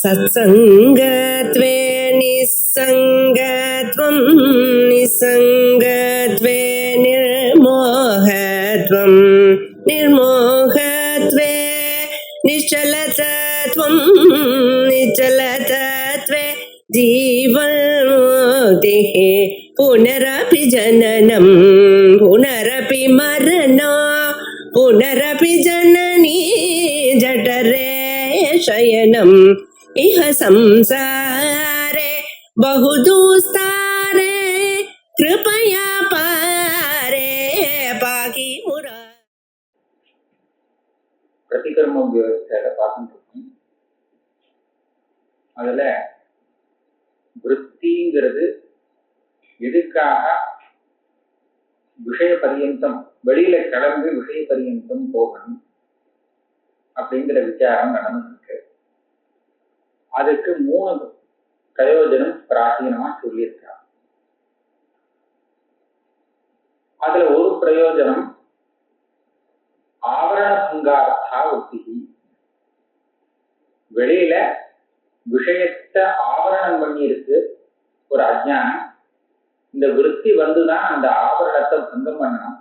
सत्सङ्गत्वे निस्सङ्गत्वं निस्सङ्गत्वे निर्मोहत्वं निर्मोहत्वे निश्चलतत्वं निश्चलतत्वे जीवन्मुक्तिः पुनरपि जननं पुनरपि मरणं पुनरपि जननी जठरे शयनम् इह संसारे बहुदुस्तारे कृपया पारे पाहि मुरा. பிரதிகர்மம் விவசாயில பார்த்துட்டு இருக்கோம். அதுல விருத்திங்கிறது எதுக்காக விஷய பரியந்தம் வெளியில கிளம்பி விஷய பரியந்தம் போகணும் அப்படிங்கிற விசாரம் நடந்துருக்கு. அதுக்கு 3 பிரயோஜனம் பிராச்சீனமா சொல்லியிருக்காங்க. அதுல ஒரு பிரயோஜனம் ஆவரண பங்கார்த்தா உத்தி. வெளியில விஷயத்தை ஆவரணம் பண்ணி இருக்கு ஒரு அஜ்ஞானம். இந்த விருத்தி வந்துதான் அந்த ஆவரணத்தை பங்கம் பண்ணணும்.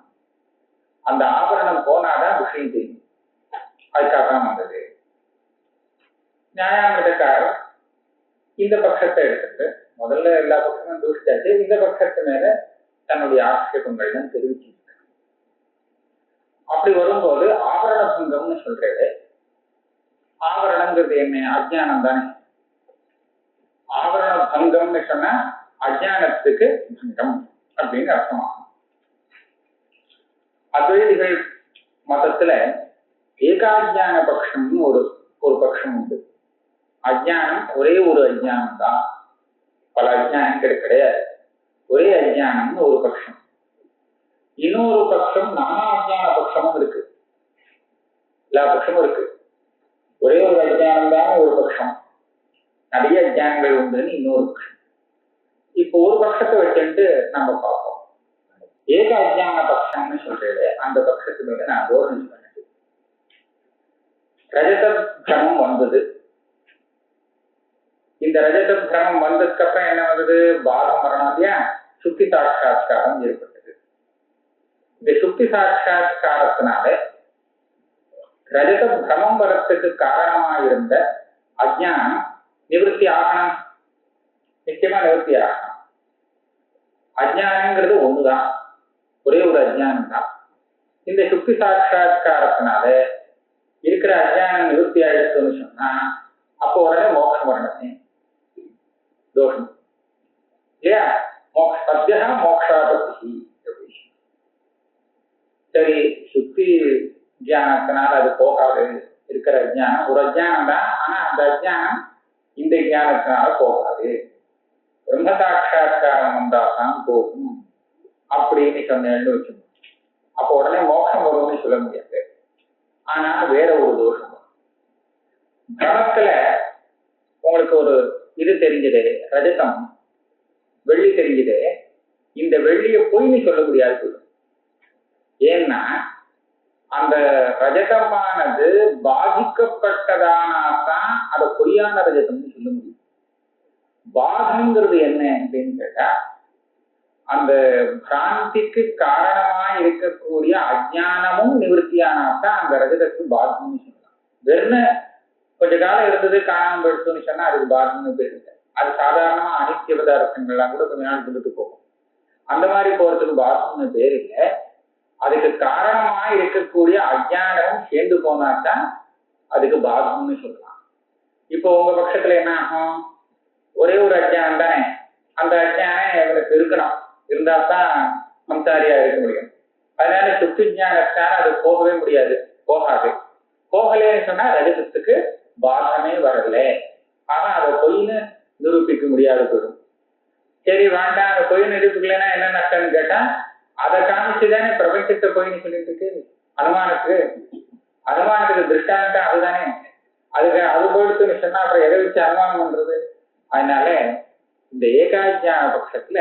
அந்த ஆவரணம் போனாதான் விஷயம் தெரியும். அதுக்காக வந்தது. நியாயாமிரக்காரர் இந்த பட்சத்தை எடுத்துட்டு முதல்ல எல்லா பட்சமும் தூஷிச்சாச்சு. இந்த பட்சத்து மேல தன்னுடைய ஆட்சேபங்கள்லாம் தெரிவிச்சு. அப்படி வரும்போது ஆவரண பங்கம்னு சொல்றது. ஆவரணங்கிறது என்ன? அஜ்ஞானம் தானே. ஆவரண பங்கம்னு சொன்னா அஜ்ஞானத்துக்கு பங்கம் அப்படின்னு அர்த்தமாகும். அத்வைதிகள் மதத்துல ஏகாஜ்ஞான பட்சம்னு ஒரு பட்சம் உண்டு. அஜ்ஞானம் ஒரே ஒரு அஜ்ஞானம் தான், பல அஜ்ஞானங்கள் கிடையாது. ஒரே அஜ்ஞானம்னு ஒரு பட்சம். இன்னொரு பட்சம் நானா அஜ்ஞான பட்சமும் இருக்கு. எல்லா பட்சமும் இருக்கு. ஒரே ஒரு அஜ்ஞானம் தான் ஒரு பட்சம், நிறைய அஜ்ஞானங்கள் உண்டுன்னு இன்னொரு பட்சம். இப்போ ஒரு பட்சத்தை வச்சுட்டு நம்ம பார்ப்போம். ஏக அஜ்ஞான பட்சம்னு சொல்றது அந்த பட்சத்து மேல நான் தோரணை பண்ணேன். ரஜத பிரமம் வந்தது. இந்த ரஜத பிரமம் வந்ததுக்கு அப்புறம் என்ன வந்தது? பாகம் மரணாதியா சுத்தி சாட்சாத்காரம் ஏற்பட்டது. இந்த சுத்தி சாட்சாத்காரத்தினால ரஜத பிரமம் வரத்துக்கு காரணமா இருந்த அஜ்ஞானம் நிவர்த்தி ஆகணும். நிச்சயமா நிவர்த்தி ஆகணும். அஜ்ஞானங்கிறது ஒண்ணுதான், ஒரே ஒரு அஜ்ஞானம் தான். இந்த சுத்தி சாட்சாத்காரத்தினால இருக்கிற அஜ்ஞானம் நிவர்த்தி ஆயிடுச்சுன்னு சொன்னா அப்போ உடனே மோட்சம் வரணுமே. தோஷம் இல்லையா? சத்தியா மோக்ஷாபத்தி. சரி, சுத்தி ஜானத்தினால அது போகாது. இருக்கிற அஜ்ஞானம் ஒரு அஜ்ஞானம் தான், ஆனா அந்த அஜ்ஞானம் இந்த ஞானத்தினால போகாது. பிரம்ம சாட்சாத்காரம் வந்தாதான் போகும் அப்படின்னு சொன்னேன்னு வச்சுக்கணும். அப்போ உடனே மோட்சம் வரும்னு சொல்ல முடியாது. ஆனா வேற ஒரு தோஷம். பிரமத்துல உங்களுக்கு ஒரு இது தெரிஞ்சது, ரஜதம் வெள்ளி தெரிஞ்சது. இந்த வெள்ளிய பொய்னு சொல்ல முடியாது. ஏன்னா அந்த ரஜதமானது பாதிக்கப்பட்டதானாதான் அதை பொய்யான ரஜதம்னு சொல்ல முடியும். பாதங்கிறது என்ன அப்படின்னு கேட்டா, அந்த பிராந்திக்கு காரணமா இருக்கக்கூடிய அஜ்ஞானமும் நிவர்த்தியானாதான் அந்த ரஜதத்துக்கு பாதம்னு சொல்லலாம். வெறும் கொஞ்ச காலம் இருந்தது காணாம போயிடுச்சுன்னு சொன்னா அதுக்கு பாதம்னு பேருங்க. அது சாதாரணமா அனித்திய பதார்த்தங்கள்லாம் கூட கொஞ்ச நாள் இருந்துட்டு போகும். அந்த மாதிரி போறதுக்கு பாதம்னு பேர் இல்லை. அதுக்கு காரணமா இருக்கக்கூடிய அஜ்ஞானமும் சேர்ந்து போனாதான் அதுக்கு பாதம்னு சொல்லலாம். இப்போ உங்க பட்சத்துல என்ன ஆகும்? ஒரே ஒரு அஜ்ஞானம் தானே. அந்த அஜ்ஞானம் இவனுக்கு இருக்கணும், இருந்தால்தான் சம்சாரியா இருக்க முடியும். அதனால சுத்தி ஞானத்தான அது போகவே முடியாது, போகாது. போகலேன்னு சொன்னா ரஜதத்துக்கு பாதமே வரல. ஆனா அதை பொய்னு நிரூபிக்க முடியாது போயிடும். சரி வேண்டாம், அதை பொய் நிரூபிக்கலன்னா என்ன நஷ்டம்னு கேட்டா, அதை காமிச்சுதானே பிரபஞ்சத்தை பொய்னு சொல்லிட்டு இருக்கு அனுமானத்துக்கு திருஷ்டாந்தம் அதுதானே. அதுக்கு அது போயிடுச்சுன்னு சொன்னா அப்புறம் எதை வச்சு அனுமானம் பண்றது? அதனால இந்த ஏகாஜ்ஞான பட்சத்துல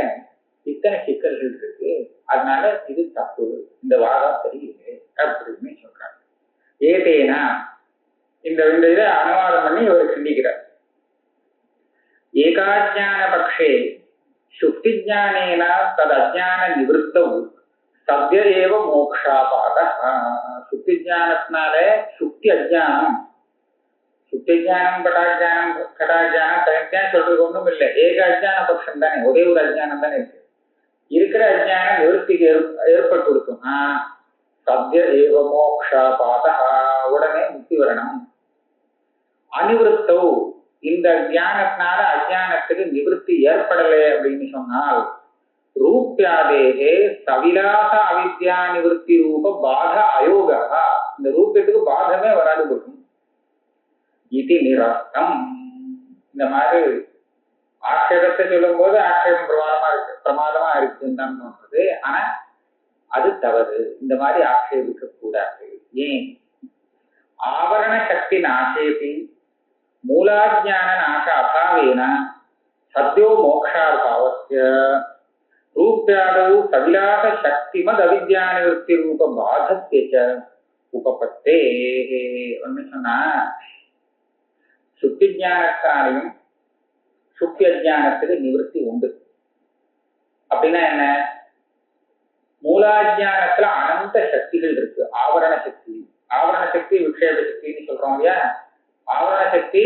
இத்தனை சிக்கல்கள் இருக்கு. அதனால இது தப்பு, இந்த வாதம் சரியில்லை அப்படின்னு சொல்றாங்க. ஏதேனா இந்த இதை அனுவாதம் பண்ணி இவர் சிந்திக்கிறார். மூலாஜ்ஞான பக்ஷே சுக்தி ஜானேன தத் அஜ்ஞான நிவர்த்தௌ சத்ய ஏவ மோக்ஷாபாத. சுக்தி ஜானத்தினால சுக்தி அஜ்ஞானம், சுக்தி ஜானம் படாஜானம் கடாஜானம் தனித்தனியா சொல்றது ஒண்ணும் இல்லை. ஏக அஜ்ஞான பட்சம் தானே, ஒரே ஒரு அஜ்ஞானம் தானே இருக்கு. இருக்கிற அஜ்ஞானம் நிவர்த்திக்கு ஏற்பட்டு கொடுக்கும். சத்ய ஏவ மோக்ஷாபாத, உடனே முக்தி வரணும். அனிவருத்தௌ, இந்த ஞானத்தினால அஜ்ஞானத்துக்கு நிவர்த்தி ஏற்படலை அப்படின்னு சொன்னால் ரூப்யாதேகே சவிலாச அவித்யா நிவர்த்தி ரூப பாத அயோகா, இந்த ரூபத்துக்கு பாதமே வராது போகும். இது நிரஸ்தம். இந்த மாதிரி ஆட்சேபத்தை சொல்லும் போது ஆட்சேபம் பிரமாதமா இருக்குன்னு தான் சொல்றது. ஆனா அது தவறு. இந்த மாதிரி ஆட்சேபிக்க கூடாது. ஏன்? ஆவரண சக்தி நாசேபி மூலாஜ்ஞான நாச அபாவேன சத்யோ மோக்ஷாபாவஸ்ய ரூப்யாதௌ சவிலாச சக்திமத் அவித்யா நிவர்த்தி ரூப பாதத்ய உபபத்தே. ஒன்னு சொன்னா, சுத்தி ஞானத்தாலையும் சுத்தி அஜானத்துக்கு நிவர்த்தி உண்டு. அப்படின்னா என்ன? மூலாஜானத்துல அனந்த சக்திகள் இருக்கு. ஆவரண சக்தி, ஆவரண சக்தி விக்ஷேப சக்தின்னு சொல்றோம் இல்லையா? ஆவரண சக்தி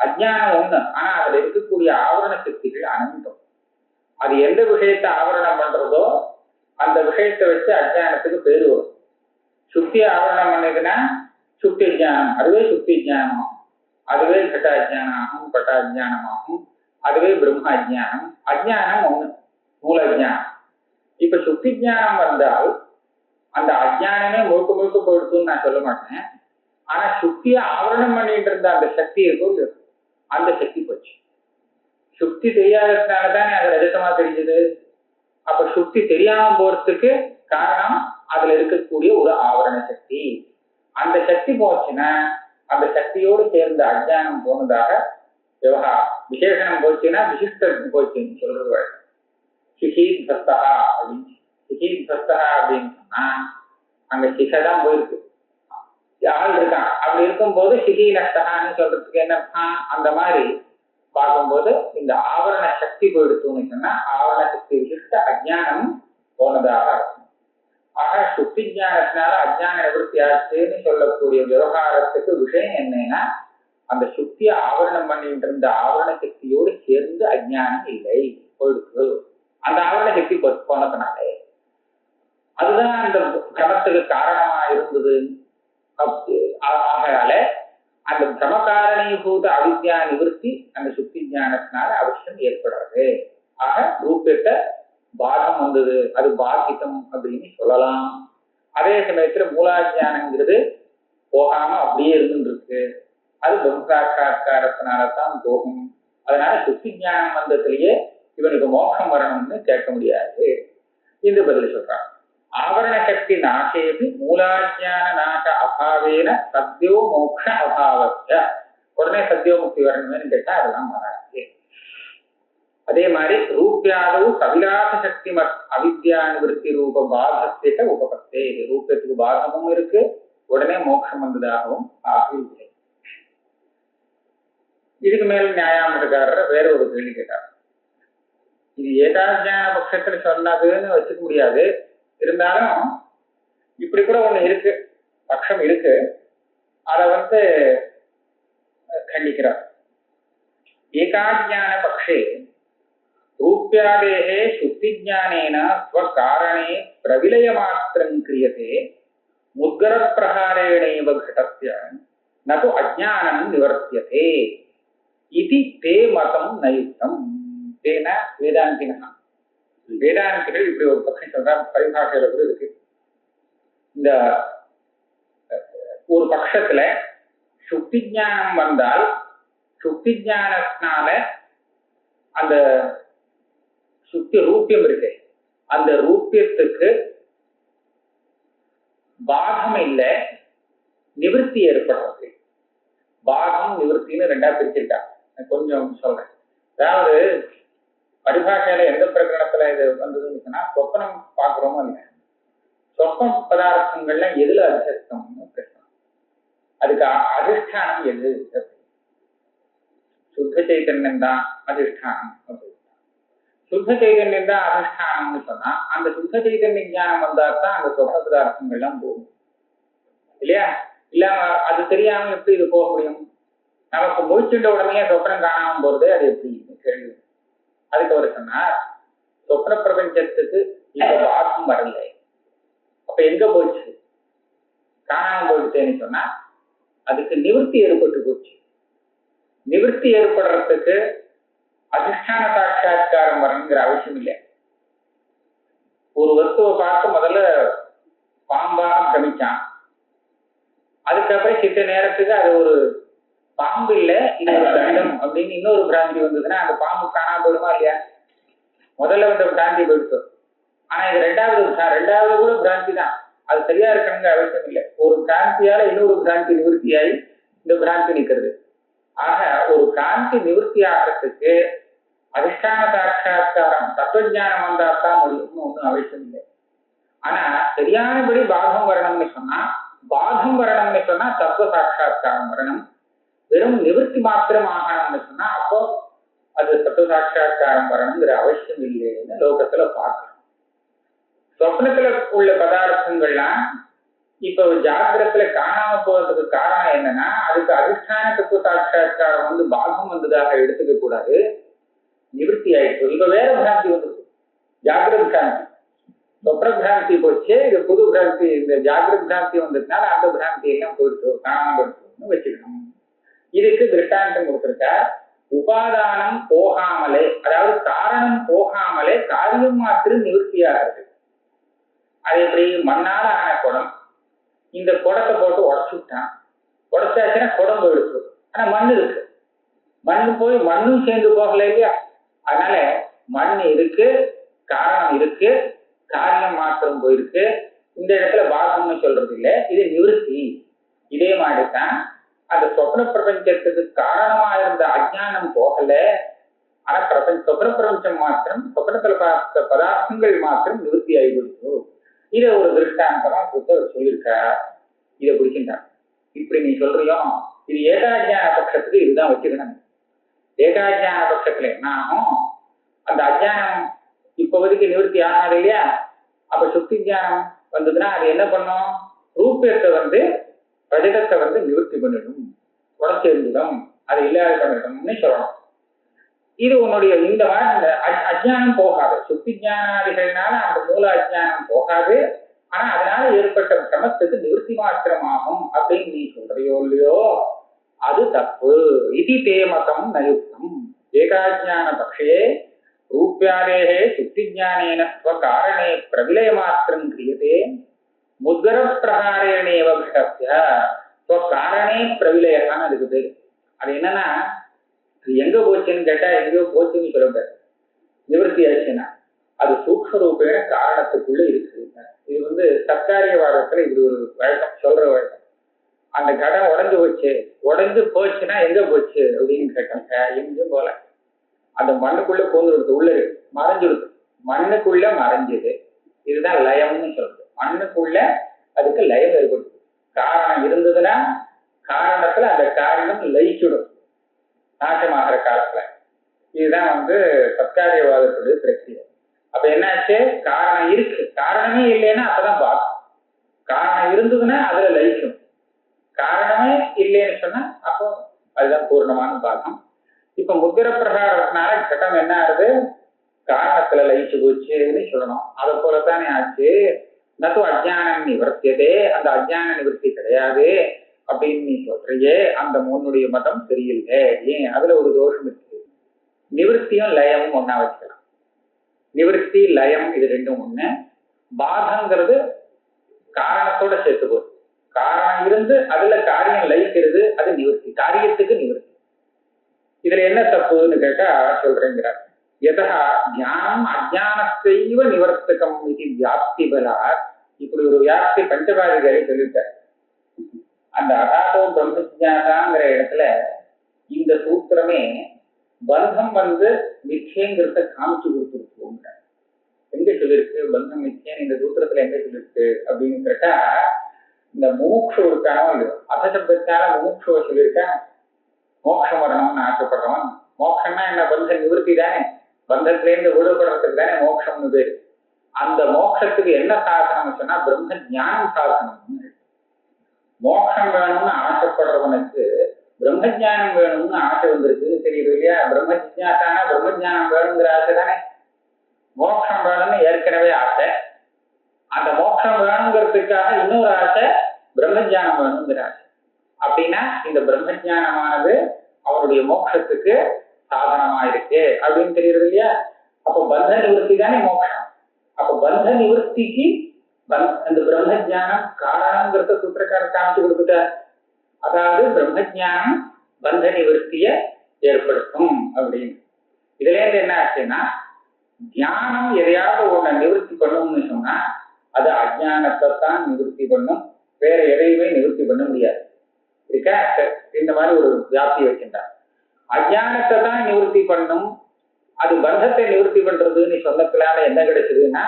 அஜ்ஞானம் ஒண்ணு, ஆனா அதுல இருக்கக்கூடிய ஆவரண சக்திகள் அனந்தம். அது எந்த விஷயத்தை ஆவரணம் பண்றதோ அந்த விஷயத்தை வச்சு அஜ்ஞானத்துக்கு பேரு வரும். சுத்தி ஆவரணம் பண்ணதுன்னா சுத்தி அஜ்ஞானம், அதுவே சுத்தி அஜ்ஞானம், அதுவே கட்ட அஜ்ஞானம், பட்ட அஜ்ஞானமாகும், அதுவே பிரம்ம அஜ்ஞானம். அஜ்ஞானம் ஒண்ணு, மூல அஜ்ஞானம். இப்ப சுத்தி ஜானம் வந்தால் அந்த அஜ்ஞானமே முழுக்க முழுக்க போயிடுச்சுன்னு நான் சொல்ல மாட்டேன். ஆனா சுத்திய ஆவரணம் பண்ணிட்டு இருந்த அந்த சக்தி இருக்கும், அந்த சக்தி போச்சு. சுத்தி தெரியாததுனாலதானே அது ரஜதமா தெரிஞ்சது. அப்ப சுத்தி தெரியாம போறதுக்கு காரணம் அதுல இருக்கக்கூடிய ஒரு ஆவரண சக்தி. அந்த சக்தி போச்சுன்னா அந்த சக்தியோடு சேர்ந்த அஜ்ஞானம் போனதாக விவகாரம். விசேஷனம் போச்சுன்னா விசிஷ்டம் போச்சுன்னு சொல்றது. சிகீத்வஸ்தா அப்படின்னு, சிகீத்வஸ்தா அப்படின்னு சொன்னா அங்க சிகதான் போயிருக்கு, ஆள் இருக்கான். அப்படி இருக்கும்போது சிகி நஷ்டகான்னு சொல்றதுக்கு என்ன? அந்த மாதிரி பார்க்கும்போது இந்த ஆவரண சக்தி போயிடுச்சுன்னு சொன்னா ஆவரண சக்தி விசிஷ்ட அஜ்ஞானம் போனதாக இருக்கும். ஆக சுத்தி ஞானத்தினால அஜ்ஞான நிவர்த்தி ஆச்சுன்னு சொல்லக்கூடிய விவகாரத்துக்கு விஷயம் என்னன்னா, அந்த சுத்திய ஆவரணம் பண்ணிட்டு இருந்த ஆவரண சக்தியோடு சேர்ந்து அஜ்ஞானம் இல்லை, போயிடுச்சு. அந்த ஆவரண சக்தி போனதுனாலே அதுதான் அந்த பிரமத்துக்கு காரணமா இருந்தது. ஆகையால அந்த பிரமகாரணீபூத அவித்யா நிவர்த்தி அந்த சுத்தி ஞானத்தினால அவசியம் ஏற்படாது. ஆக ரூபத்தை பாதம் வந்தது, அது பாதித்தம் அப்படின்னு சொல்லலாம். அதே சமயத்துல மூலாஜானங்கிறது போகாம அப்படியே இருந்துருக்கு, அது பிரம்மசாட்சா்காரத்தினாலதான் போகும். அதனால சுத்தி ஞானம் வந்ததுலயே இவனுக்கு மோட்சம் வரணும்னு கேட்க முடியாது. இந்த பதில் சொல்றான். ஆவரண சக்தி நாசேபி மூலாஜான நாச அபாவேன சத்யோ மோக்ஷ அபாவஸ்ய. உடனே சத்யோ முக்தி வரணும்னு கேட்டா அதெல்லாம் வராது. அதே மாதிரி ரூப்யாதௌ சவிலாச சக்தி அவித்யா நிவர்த்தி ரூப பாதத்திய உபபத்தே. ரூபத்துக்கு பாதமும் இருக்கு, உடனே மோட்சம் வந்ததாகவும் ஆகிவில்லை. இதுக்கு மேல் நியாயாமக்காரர் வேற ஒரு கேள்வி கேட்டார். இது ஏகாஜான பட்சத்துல சொன்னதுன்னு வச்சுக்க முடியாது. இருந்தாலும் இப்படி கூட ஒண்ணு இருக்கு, பட்சம் இருக்கு. அதை கண்டிக்கிறார். ஏகாஜான பக்ஷே ரூப்யாதேஹே சுத்தி ஜானேன ஸ்வகாரணே பிரவிலய மாத்திரம் கிரியதே முத்கர பிரகாரேணேவ கடஸ்ய நது அஜ்ஞானம் நிவர்த்தியதே இதி தே மதம் நயுக்தம். தேன வேதாந்தினா, வேதாந்திகள் இப்படி ஒரு பக்கம் சொல்ற பரிபாஷையில கூட இருக்கு. இந்த ஒரு பட்சத்துல சுத்தி ஞானம் வந்தால் சுத்தி ஞானத்தினால அந்த சுத்தி ரூபியம் இருக்கு, அந்த ரூபியத்துக்கு பாகம் இல்லை, நிவர்த்தி ஏற்படுறது. பாகம் நிவர்த்தின்னு ரெண்டா பிரிச்சிருக்காங்க. கொஞ்சம் சொல்றேன். அதாவது பரிபாஷையில எந்த பிரகரணத்துல இது வந்ததுன்னு சொன்னா, சொப்பனம் பாக்குறோமோ இல்லை, சொப்பன பதார்த்தங்கள்ல எதுல அதிஷ்டம்னு பிரச்சனை. அதுக்கு அதிஷ்டானம் எது? சுத்த சைத்தன்யம் தான் அதிஷ்டானம் அப்படின்னு. சுத்த சைதன்யம் தான் அதிஷ்டானம்னு சொன்னா அந்த சுத்த சைதன்ய ஞானம் வந்தாதான் அந்த சொப்ன பதார்த்தங்கள்லாம் போகும் இல்லையா? இல்ல அது தெரியாம எப்படி இது போக முடியும்? நமக்கு முடிச்சுட்ட உடனே சொப்னம் காணாம போறது அது எப்படி கேள்வி. அதுக்கு அவர் சொன்னார், சொப்ன பிரபஞ்சத்துக்கு இப்ப பாகம் வரல, அப்ப எங்க போச்சு? காணாம போயிடுச்சேன்னு சொன்னா அதுக்கு நிவர்த்தி ஏற்பட்டு போச்சு. நிவர்த்தி ஏற்படுறதுக்கு அதிஷ்டான சாட்சா்காரம் வரணுங்கிற அவசியம் இல்லை. ஒரு வஸ்துவை பார்த்து முதல்ல பாம்பாக பிரமிச்சான், அதுக்கப்புறம் கிட்ட நேரத்துக்கு அது ஒரு பாம்பு இல்ல இது ஒரு தண்டம் அப்படின்னு இன்னொரு பிராந்தி வந்ததுன்னா அந்த பாம்பு காணாம போயிடுமா இல்லையா? முதல்ல வந்த பிராந்தி போயிடுச்சு. ஆனா இது ரெண்டாவது கூட பிராந்தி தான், அது சரியா இருக்கணுங்கிற அவசியம் இல்லை. ஒரு பிராந்தியால இன்னொரு பிராந்தி நிவர்த்தியாகி இந்த பிராந்தி நிற்கிறது. ஆக ஒரு பிராந்தி நிவர்த்தி ஆகிறதுக்கு அதிஷ்டான சாட்சா்காரம் தத்துவஞானம் வந்தாதான் முடியும்னு ஒண்ணும் அவசியம் இல்லை. ஆனா சரியானபடி பாகம் வரணும்னு சொன்னா தத்துவ சாட்சா்காரம் வரணும். வெறும் நிவர்த்தி மாத்திரம் ஆகணும்னு சொன்னா அப்போ அது தத்துவ சாட்சா்காரம் வரணுங்கிற அவசியம் இல்லைன்னு லோகத்துல பார்க்கணும். சொப்னத்துல உள்ள பதார்த்தங்கள்லாம் இப்ப ஜாகிரத்துல காணாம போறதுக்கு காரணம் என்னன்னா அதுக்கு அதிஷ்டான தத்துவ சாட்சா்காரம் வந்து பாகம் வந்ததாக எடுத்துக்க கூடாது, நிவர்த்தி ஆயிடுச்சு. இப்ப வேற பிராந்தி வந்துருக்கு, ஜாகிரத பிராந்தி. சொப்ன பிராந்தி போச்சு, இது புது பிராந்தி. இந்த ஜாகிரத பிராந்தி வந்ததுனால அந்த பிராந்தி எல்லாம் போயிடுச்சு, காணாம போயிடுச்சுன்னு வச்சுக்கணும். இதுக்கு திருஷ்டாந்தம் கொடுத்திருக்கார். உபாதானம் போகாமலே, அதாவது காரணம் போகாமலே காரியம் மாத்திரம் நிவர்த்தியாகிறது. அது எப்படி? மண்ணால ஆன குடம், இந்த குடத்தை போட்டு உடச்சுட்டான், உடச்சாச்சுன்னா குடம் போயிடுச்சு. ஆனா மண் இருக்கு, மண்ணு போய் மண்ணும் சேர்ந்து போகல இல்லையா? அதனால மண் இருக்கு, காரணம் இருக்கு, காரியம் மாத்திரம் போயிருக்கு. இந்த இடத்துல பாகம்னு சொல்றது இல்லை, இது நிவர்த்தி. இதே மாதிரிதான் அந்த சொப்ன பிரபஞ்சத்துக்கு காரணமா இருந்த அஜ்ஞானம் போகல, ஆனா சொப்ன பிரபஞ்சம் மாத்திரம், சொப்னத்துல பார்த்த பதார்த்தங்கள் மாத்திரம் நிவர்த்தி ஆகிவிடுச்சு. இதை ஒரு திருஷ்டாந்தமா சொல்லியிருக்க. இதை பிடிக்கின்றான். இப்படி நீ சொல்றியோ, இது ஏகாஜ்ஞான பட்சத்துக்கு இதுதான் வச்சுக்கணும். ஏகாஜ்ஞான பட்சத்துல என்ன ஆகும்? அந்த அஜ்ஞானம் இப்போதைக்கு நிவர்த்தி ஆகாது இல்லையா? அப்ப சுத்தி ஞானம் வந்ததுன்னா அது என்ன பண்ணும்? ரூபத்தை வந்து ரஜதத்தை வந்து நிவர்த்தி பண்ணிடும், உடச்செறிஞ்சிடும், அது இல்லாத பண்ணிடும்னு சொல்லணும். இது உன்னுடைய இந்த அஜ்ஞானம் போகாது. சுத்தி ஞானாதிகள்னால அந்த மூல அஜ்ஞானம் போகாது. ஆனா அதனால ஏற்பட்ட சிரமத்துக்கு நிவர்த்தி மாத்திரமாகும் அப்படின்னு நீ சொல்றியோ இல்லையோ, அது தப்பு. இது தேமதம் நயுக்தம். ஏகாஜ்ஞான பக்ஷே ரூப்யாதேஹே சுத்தி ஞானேன ஸ்வகாரணே பிரவிலய மாத்திரம் கிரியதே முத்கர பிரகாரேணேவ விஷய ஸ்வகாரணே பிரவிலயகான்னு அதுக்கு பேரு. அது என்னன்னா, எங்க போச்சுன்னு கேட்டா எங்கேயோ போச்சுன்னு சொல்லக்கூடாது. நிவர்த்தி ஆச்சுன்னா அது சூக்ஷ்ம ரூபேன காரணத்துக்குள்ள இருக்கு. இது வந்து சத்காரியவாதத்துல இது ஒரு வழக்கம், சொல்ற வழக்கம். அந்த கடம் உடைஞ்சு போச்சுன்னா எங்க போச்சு அப்படின்னு கேட்டாங்க. எங்கேயும் போல, அந்த மண்ணுக்குள்ள பூந்துடுது, உள்ள மறைஞ்சிடுது, மண்ணுக்குள்ள மறைஞ்சது. இதுதான் லயம்னு சொல்றது. மண்ணுக்குள்ள அதுக்கு லயம் ஏற்படுது. காரணம் இருந்ததுன்னா காரணத்துல அந்த காரணம் லயிச்சுடும் நாசமாகிற காலத்துல. இதுதான் வந்து சத்காரியவாதத்துடைய பிரச்சனை. அப்ப என்னாச்சு? காரணம் இருக்கு, காரணமே இல்லைன்னா அப்பதான் பாகம். காரணம் இருந்ததுன்னா அதுல லயிக்கும், காரணமே இல்லைன்னு சொன்னா அப்போ அதுதான் பூர்ணமான பாகம். இப்ப முத்திர பிரகாரத்தினால கட்டம் என்ன ஆகுது? காரணத்துல லயிச்சு போச்சுன்னு சொல்லணும். அதை போலத்தானே ஆச்சு. நது அஜ்ஞானம் நிவர்த்தியதே, அந்த அஜ்ஞான நிவர்த்தி கிடையாது அப்படின்னு நீ சொல்றியே, அந்த முன்னுடைய மதம் சரியில்லை. ஏன்? அதுல ஒரு தோஷம் இருக்கு. நிவர்த்தியும் லயமும் ஒன்னா வச்சுக்கலாம். நிவர்த்தி லயம் இது ரெண்டும் ஒண்ணு. பாகங்கிறது காரணத்தோட சேர்த்து போகுது. காரணம் இருந்து அதுல காரியம் லயிக்கிறது, அது நிவர்த்தி, காரியத்துக்கு நிவர்த்தி. இதுல என்ன தப்புன்னு கேட்டா சொல்றேங்கிறார். எதா ஞானம் அஜானத்தைவ நிவர்த்தகம் இது வியாப்தி பலா. இப்படி ஒரு வியாப்தி பஞ்சபாதிகாரி சொல்லிட்டார். அந்த அகாதோ பிரம்மஜாதாங்கிற இடத்துல இந்த சூத்திரமே பந்தம் வந்து மிச்சேங்கிறத காமிச்சு கொடுத்துருக்கோம். எங்க சொல்லிருக்கு பந்தம் மிச்சேன்னு இந்த சூத்திரத்துல எங்க சொல்லிருக்கு அப்படின்னு கேட்டா, இந்த முமுட்சு இருக்கானோ இல்லையோ, அசப்தத்தால முமுட்சுவை சொல்லியிருக்கா. மோட்சம் வரணும்னு ஆசைப்படுறவன், மோட்சம்னா என்ன, பந்த நிவர்த்தி தானே, பந்தத்திலேருந்து விடுபடுறதுக்கு தானே மோட்சம்னு பேரு. அந்த மோட்சத்துக்கு என்ன சாதனம் சொன்னா பிரம்ம ஞானம் சாதனம். மோட்சம் வேணும்னு ஆசைப்படுறவனுக்கு பிரம்ம ஜானம் வேணும்னு ஆசை வந்திருக்குன்னு தெரியுது இல்லையா? பிரம்ம ஜிஜ்ஞாசானா பிரம்ம ஜானம் வேணுங்கிற ஆசை தானே. மோட்சம் வேணும்னு ஏற்கனவே ஆசை, அந்த மோட்சம் வேணுங்கிறதுக்காக இன்னொரு ஆசை பிரம்ம ஜானம் வேணுங்கிற ஆசை. அப்படின்னா இந்த பிரம்ம ஜானமானது அவனுடைய மோட்சத்துக்கு சாதனமா இருக்கு அப்படின்னு தெரியுது இல்லையா? அப்ப பந்த நிவர்த்தி தானே மோட்சம். அப்ப பந்த நிவர்த்திக்கு அந்த பிரம்ம ஜானம் காரணங்கிறத சூத்திரக்காரர் காமிச்சு கொடுத்துட்டார். அதாவது பிரம்ம ஜானம் பந்த நிவர்த்திய ஏற்படுத்தும் அப்படின்னு. இதுல இருந்து என்ன ஆச்சுன்னா, தியானம் எதையாவது ஒண்ண நிவர்த்தி பண்ணும்னு சொன்னா அது அஜானத்தை தான் நிவர்த்தி பண்ணும், வேற எதையுமே நிவர்த்தி பண்ண முடியாது. இருக்கா? இந்த மாதிரி ஒரு வியாப்தி வச்சிருந்தார். அஜானத்தை தான் நிவர்த்தி பண்ணும், அது பந்தத்தை நிவர்த்தி பண்றதுன்னு சொன்னதுனால என்ன கிடைச்சதுன்னா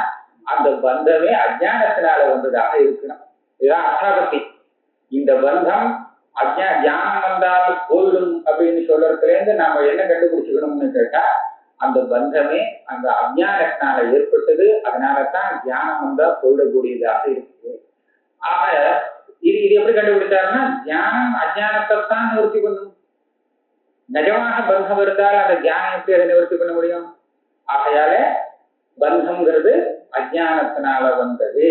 அந்த பந்தமே அஜானத்தினால வந்ததாக இருக்கணும். இதுதான் அர்த்தாபத்தி. இந்த பந்தம் தியானம் வந்தால் போயிடும் அப்படின்னு சொல்றதுல இருந்து நாம என்ன கண்டுபிடிச்சுக்கணும்னு கேட்டா அந்த பந்தமே அந்த அஜானத்தினால ஏற்பட்டது, அதனாலதான் தியானம் வந்தா போயிடக்கூடியதாக இருக்குது. ஆக இது எப்படி கண்டுபிடிச்சாருன்னா தியானம் அஜானத்தை தான் நிவர்த்தி பண்ணும். நிஜமாக பந்தம் இருந்தால் அந்த தியானம் எப்படி அதை நிவர்த்தி பண்ண முடியும்? ஆகையால பந்தம்ங்கிறது அஜானத்தினால வந்தது,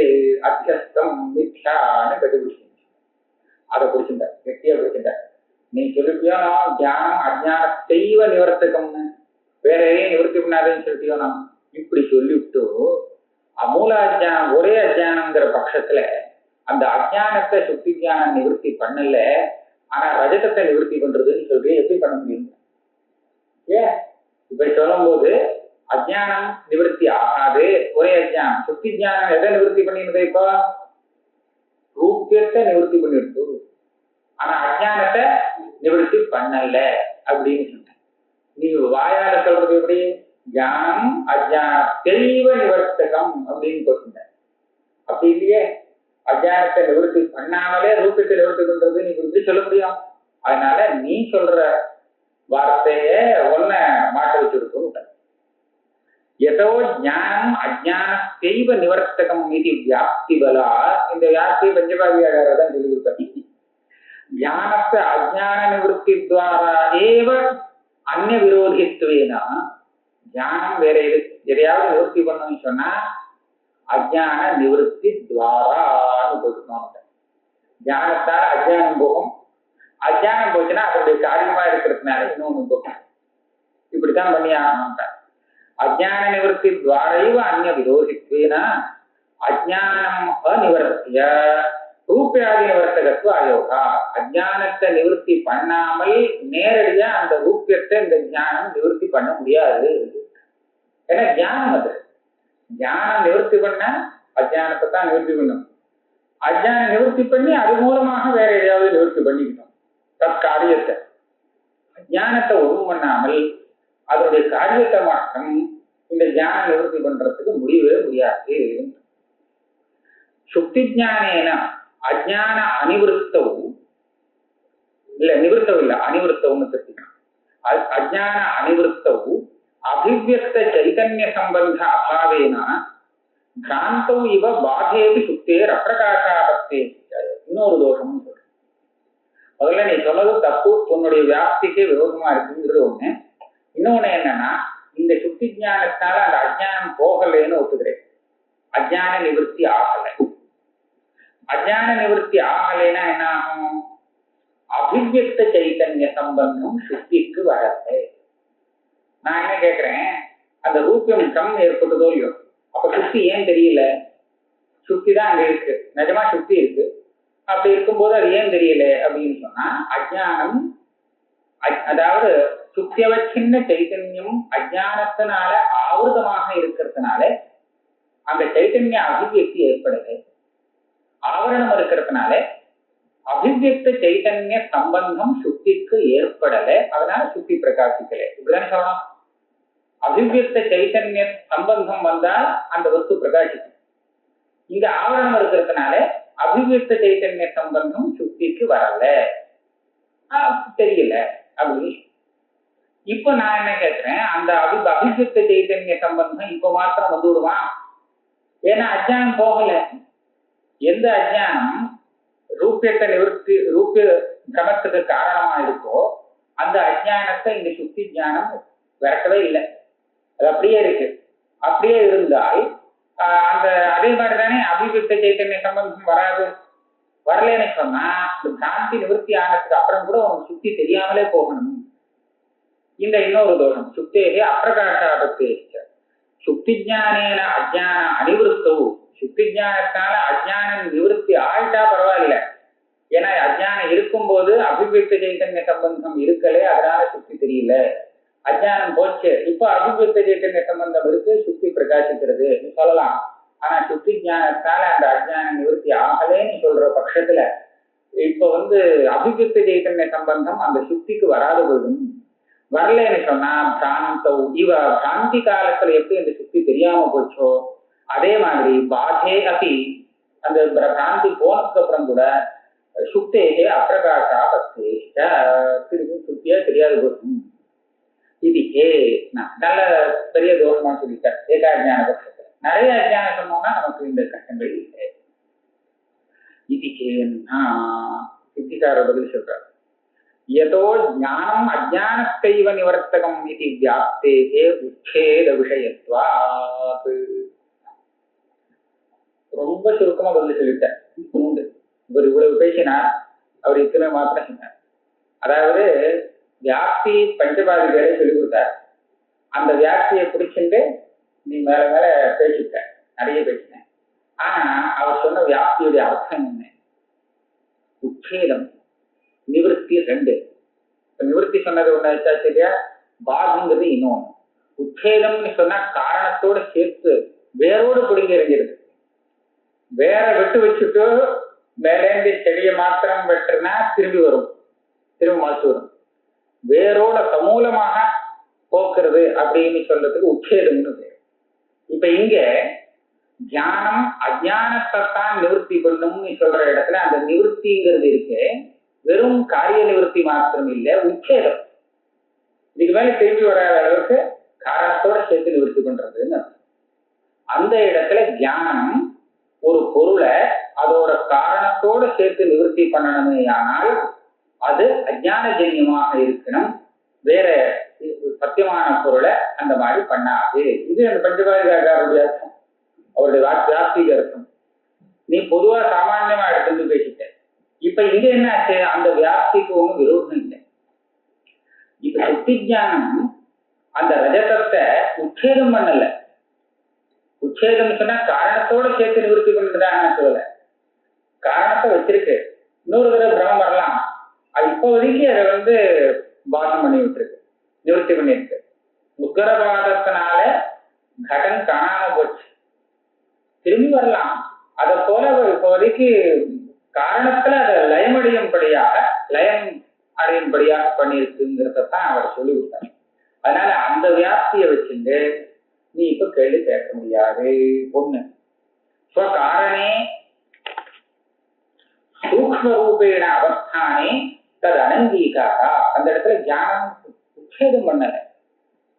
அத்தியஸ்தம் மித்யான்னு கண்டுபிடிச்சு அதை குறிச்சிட்டார், கெட்டியா குறிச்சிட்டார். நீ சொல்லிட்டியோ நான் தியானம் அஜானத்தைவ நிவர்த்தகம்னு, வேற எதையும் நிவர்த்தி பண்ணாதுன்னு சொல்லிட்டியோ நாம் இப்படி சொல்லிவிட்டு அமூல அஜானம் ஒரே அஜானங்கிற பட்சத்துல அந்த அஜானத்தை சுத்தி தியானம் நிவர்த்தி பண்ணல, ஆனா ரஜதத்தை நிவர்த்தி பண்றதுன்னு சொல்றீங்க, எப்படி பண்ண முடியும்? ஏன் இப்ப சொல்லும் போது அஜானம் நிவர்த்தி ஆகாது, ஒரே அஜானம். சுத்தி தியானம் எதை நிவர்த்தி பண்ணிருந்தது? இப்போ ரூபியத்தை நிவர்த்தி பண்ணிட்டு, ஆனா அஜானத்தை நிவர்த்தி பண்ணல அப்படின்னு சொன்ன. நீ வாயால சொல்றது எப்படி? தியானம் அஜான தெளிவ நிவர்த்தகம் அப்படின்னு போட்டுட்ட. அப்படி இல்லையே, அஜானத்தை நிவர்த்தி பண்ணாமலே ரூபத்தை நிவர்த்தி பண்றது நீ எப்படி சொல்ல முடியும்? அதனால நீ சொல்ற வார்த்தைய ஒன்ன மாட்ட வச்சிருக்க. எதோ ஞானம் அஜானத்தைவ நிவர்த்தகம் இது வியாப்தி பலா. இந்த வியாப்தியை பஞ்சபாவியாளர் சொல்லி கொடுத்தாங்க. ஞானத்தை அஜான நிவர்த்தி துவாரா ஏவ அந்நிய விரோதித்துவேனா, ஞானம் வேற எதையாவது நிவர்த்தி பண்ணணும்னு சொன்னா அஜான நிவர்த்தி துவாரான்னு போட்டுக்கணும். ஞானத்தால் அஜானம் போகும், அஜானம் போச்சுன்னா அதனுடைய காரியமா இருக்கிறதுனால இன்னொன்னு போகும். இப்படித்தான் பண்ணி ஆகணும். அஜான நிவர்த்தி துவாரைவ அந்நிய விரோதித்வேனா அஜானம் அநிவர்த்திய ரூபியாதி நிவர்த்தகத்துவ அயோகா. அஜானத்தை நிவர்த்தி பண்ணாமல் நேரடியா அந்த ரூபியத்தை இந்த ஞானம் நிவர்த்தி பண்ண முடியாது. ஏன்னா ஞானம் அது, ஞானம் நிவர்த்தி பண்ண அஜானத்தை தான் நிவர்த்தி பண்ணும். அஜான நிவர்த்தி பண்ணி அது மூலமாக வேற எதையாவது நிவர்த்தி பண்ணிக்கணும் தற்காரியத்தை. அஜானத்தை ஒன்றும் பண்ணாமல் அதனுடைய காரியத்தை மாற்றம் இந்த ஞான நிவர்த்தி பண்றதுக்கு முடியவே முடியாது. சுக்தி ஞானேன அஜான அனிவருத்தவும் இல்ல, நிவர்த்தவும் இல்ல, அனிவருத்தவும்னு தெரிஞ்சுக்கணும். அஜான அனிவருத்தவும் அபிவியக்த சைதன்ய சம்பந்த அபாவேன கிராந்தௌ இவ பாதேபி சுக்தேர் அப்பிரகாசாபத்தே. இன்னொரு தோஷம்னு சொல்றேன். முதல்ல நீ சொன்னது தப்பு, உன்னுடைய வியாப்திக்கே விரோதமா இருக்குங்கிறது ஒண்ணு. இன்னொன்னு என்னன்னா, இந்த சுத்தி ஞானத்தால அந்த அஜானம் போகலைன்னு ஒத்துக்கிறேன். அஜான நிவர்த்தி ஆகலை. அஜான நிவர்த்தி ஆகலைன்னா என்ன ஆகும்? அபிவியக்த சைத்தன்ய சம்பந்தம் சுத்திக்கு வரலை. நான் என்ன கேட்கிறேன், அந்த ரூபியம் கம் ஏற்பட்டதோ இல்லையோ, அப்ப சுத்தி ஏன் தெரியல? சுத்தி தான் அங்க இருக்கு, நிஜமா சுத்தி இருக்கு. அப்படி இருக்கும்போது அது ஏன் தெரியல அப்படின்னு சொன்னா அஜானம், அதாவது சுத்தியவச்சின்ன சைத்தன்யம் அஜானத்தினால ஆவృతமாக இருக்கிறதுனால அந்த சைத்தன்ய அபிவியக்தி ஏற்படலை. ஆவரணம் இருக்கிறதுனால அபிவியக்த சைத்தன்ய சம்பந்தம் சுத்திக்கு ஏற்படலை, அதனால சுத்தி பிரகாசிக்கலை. இப்படிதானே சொல்லணும். அபிவியக்த சைத்தன்ய சம்பந்தம் வந்தால் அந்த வஸ்து பிரகாசிக்கும். இங்க ஆவரணம் இருக்கிறதுனால அபிவியக்த சைத்தன்ய சம்பந்தம் சுத்திக்கு வரல, தெரியல அப்படின்னு. இப்ப நான் என்ன கேட்கிறேன், அந்த அபிவிருத்த சைத்தன்ய சம்பந்தம் இப்ப மாத்திரம் வந்து விடுவான்? ஏன்னா அஜ்ஞானம் போகல. எந்த அஜ்ஞானம் ரூபியத்தை நிவர்த்தி ரூபிய கிரமத்துக்கு காரணமா இருக்கோ அந்த அஜ்ஞானத்தை இந்த சுத்தி ஞானம் விரட்டவே இல்லை. அது அப்படியே இருக்கு. அப்படியே இருந்தால் அந்த அதே மாதிரிதானே அபிவிருத்த சைத்தன்ய சம்பந்தம் வராது. வரலன்னு சொன்னா இந்த பிராந்தி நிவர்த்தி ஆனதுக்கு அப்புறம் கூட உனக்கு சுத்தி தெரியாமலே போகணும். இந்த இன்னொரு தோஷம் சுத்தேகே அப்பிரகாஷாபத்தே சுக்தி ஜானேன அஜ்ஞான அனிவருத்தவு. சுக்தி ஜானத்தால அஜ்ஞானம் நிவர்த்தி ஆயிட்டா பரவாயில்ல. ஏன்னா அஜ்ஞானம் இருக்கும்போது அபிவிருத்த சைத்தன்ய சம்பந்தம் இருக்கலே, அதனால சுத்தி தெரியல. அஜ்ஞானம் போச்சு, இப்ப அபிவிருத்த சைத்தன்ய சம்பந்தம் இருக்கு, சுத்தி பிரகாசிக்கிறது சொல்லலாம். ஆனா சுத்தி ஞானத்தால அந்த அஜ்ஞானம் நிவர்த்தி ஆகலேன்னு சொல்ற பட்சத்துல இப்ப அபிவிருத்த சைத்தன்ய சம்பந்தம் அந்த சுத்திக்கு வராது போயிடும். வரலன்னு சொன்னா பிராந்தம் இவ பிராந்தி காலத்துல எப்படி அந்த சுத்தி தெரியாம போச்சோ அதே மாதிரி பாதே அப்படி அந்த பிராந்தி போனதுக்கு அப்புறம் கூட சுத்தேகே அப்பிரகாஷா பத்தேஷ்ட திரும்பி சுத்தியா தெரியாது போகும். இது நல்ல பெரிய தோஷமா சொல்லிட்டார் ஏகாஜான பட்சத்துல. நிறைய அஜ்ஞானம் சொன்னோம்னா நமக்கு இந்த கஷ்டங்கள் இல்லை. இது ஏன்னா சித்திகார பதில் சொல்றார். யதோ ஞானம் அஜ்ஞானத்தைவ நிவர்த்தகம் இது வியாப்தேகே உச்சேத விஷயத்வாத். ரொம்ப சுருக்கமா பதில் சொல்லிட்டார். இவர் இவ்வளவு பேசினார், அவர் இத்தனை மாத்திரம் சொன்னார். அதாவது வியாப்தி பஞ்சபாதிகளை சொல்லிக் கொடுத்தார். அந்த வியாப்தியை பிடிச்சிட்டு நீ மேல மேல பேசிட்ட, நிறைய பேசினேன். ஆனா அவர் சொன்ன வியாப்தியுடைய அர்த்தம் என்ன? உச்சேதம் நிவர்த்தி ரெண்டு. நிவர்த்தி சொன்னது ஒண்ணு சரியா, பாகங்கிறது இன்னொன்னு. உச்சேதம்னு சொன்னா காரணத்தோட சேர்த்து வேரோடு பிடிங்க எறிஞ்சிருது. வேற விட்டு வச்சுட்டு மேலேந்து செடியை மாத்திரம் வெட்டுனா திரும்பி வரும், திரும்ப மாற்றி வரும். வேரோட சமூலமாக போக்குறது அப்படின்னு சொல்றதுக்கு உச்சேதம்னு பேர். இப்ப இங்க ஞானம் அஜானத்தை தான் நிவர்த்தி பண்ணும்னு சொல்ற இடத்துல அந்த நிவர்த்திங்கிறது இருக்கு, வெறும் காரிய நிவர்த்தி மாத்திரம் இல்லை, உச்சேதம். இதுக்கு மேல திரும்பி வராத அளவுக்கு காரணத்தோட சேர்த்து நிவர்த்தி பண்றதுன்னு. அந்த இடத்துல ஞானம் ஒரு பொருளை அதோட காரணத்தோட சேர்த்து நிவர்த்தி பண்ணணுமே, ஆனால் அது அஜானஜன்யமாக இருக்கணும். வேற சத்தியமான பொருளை அந்த மாதிரி பண்ணாது. இது அந்த பஞ்சபாதிகாருடைய அர்த்தம், அவருடைய வியாப்திக அர்த்தம். நீ பொதுவா சாமான்யமா எடுத்து பேசிட்ட. இப்ப இங்க என்ன ஆச்சு, அந்த வியாப்திக்கு ஒன்றும் விரோதம் இல்லை. இப்ப சுத்தி ஞானம் அந்த ரஜதத்தை உச்சேதம் பண்ணல. உச்சேதம் சொன்னா காரணத்தோட சேர்த்து நிவர்த்தி பண்றதான்னு சொல்லல. காரணத்தை வச்சிருக்கு, இன்னொரு தடவை பிரமம் வரலாம், அது இப்போதைக்கு அதை பானம் பண்ணி விட்டுருக்கு, நிவர்த்தி பண்ணிருக்கு. உக்கரவாதத்தினால கடன் காணாம போச்சு, திரும்பி வரலாம். அதை போல இப்போதைக்கு காரணத்துல அதை லயம் அடையும்படியாக பண்ணியிருக்குங்கிறதான் அவர் சொல்லி விட்டார். அதனால அந்த வியாப்தியை வச்சுட்டு நீ இப்ப கேள்வி கேட்க முடியாது. ஒண்ணு ஸ்வகாரணே சூக்ஷ்ம ரூபேண அவஸ்தானே தது அனங்கீகாரா. அந்த இடத்துல ஞானம் உச்சேதம் பண்ணல.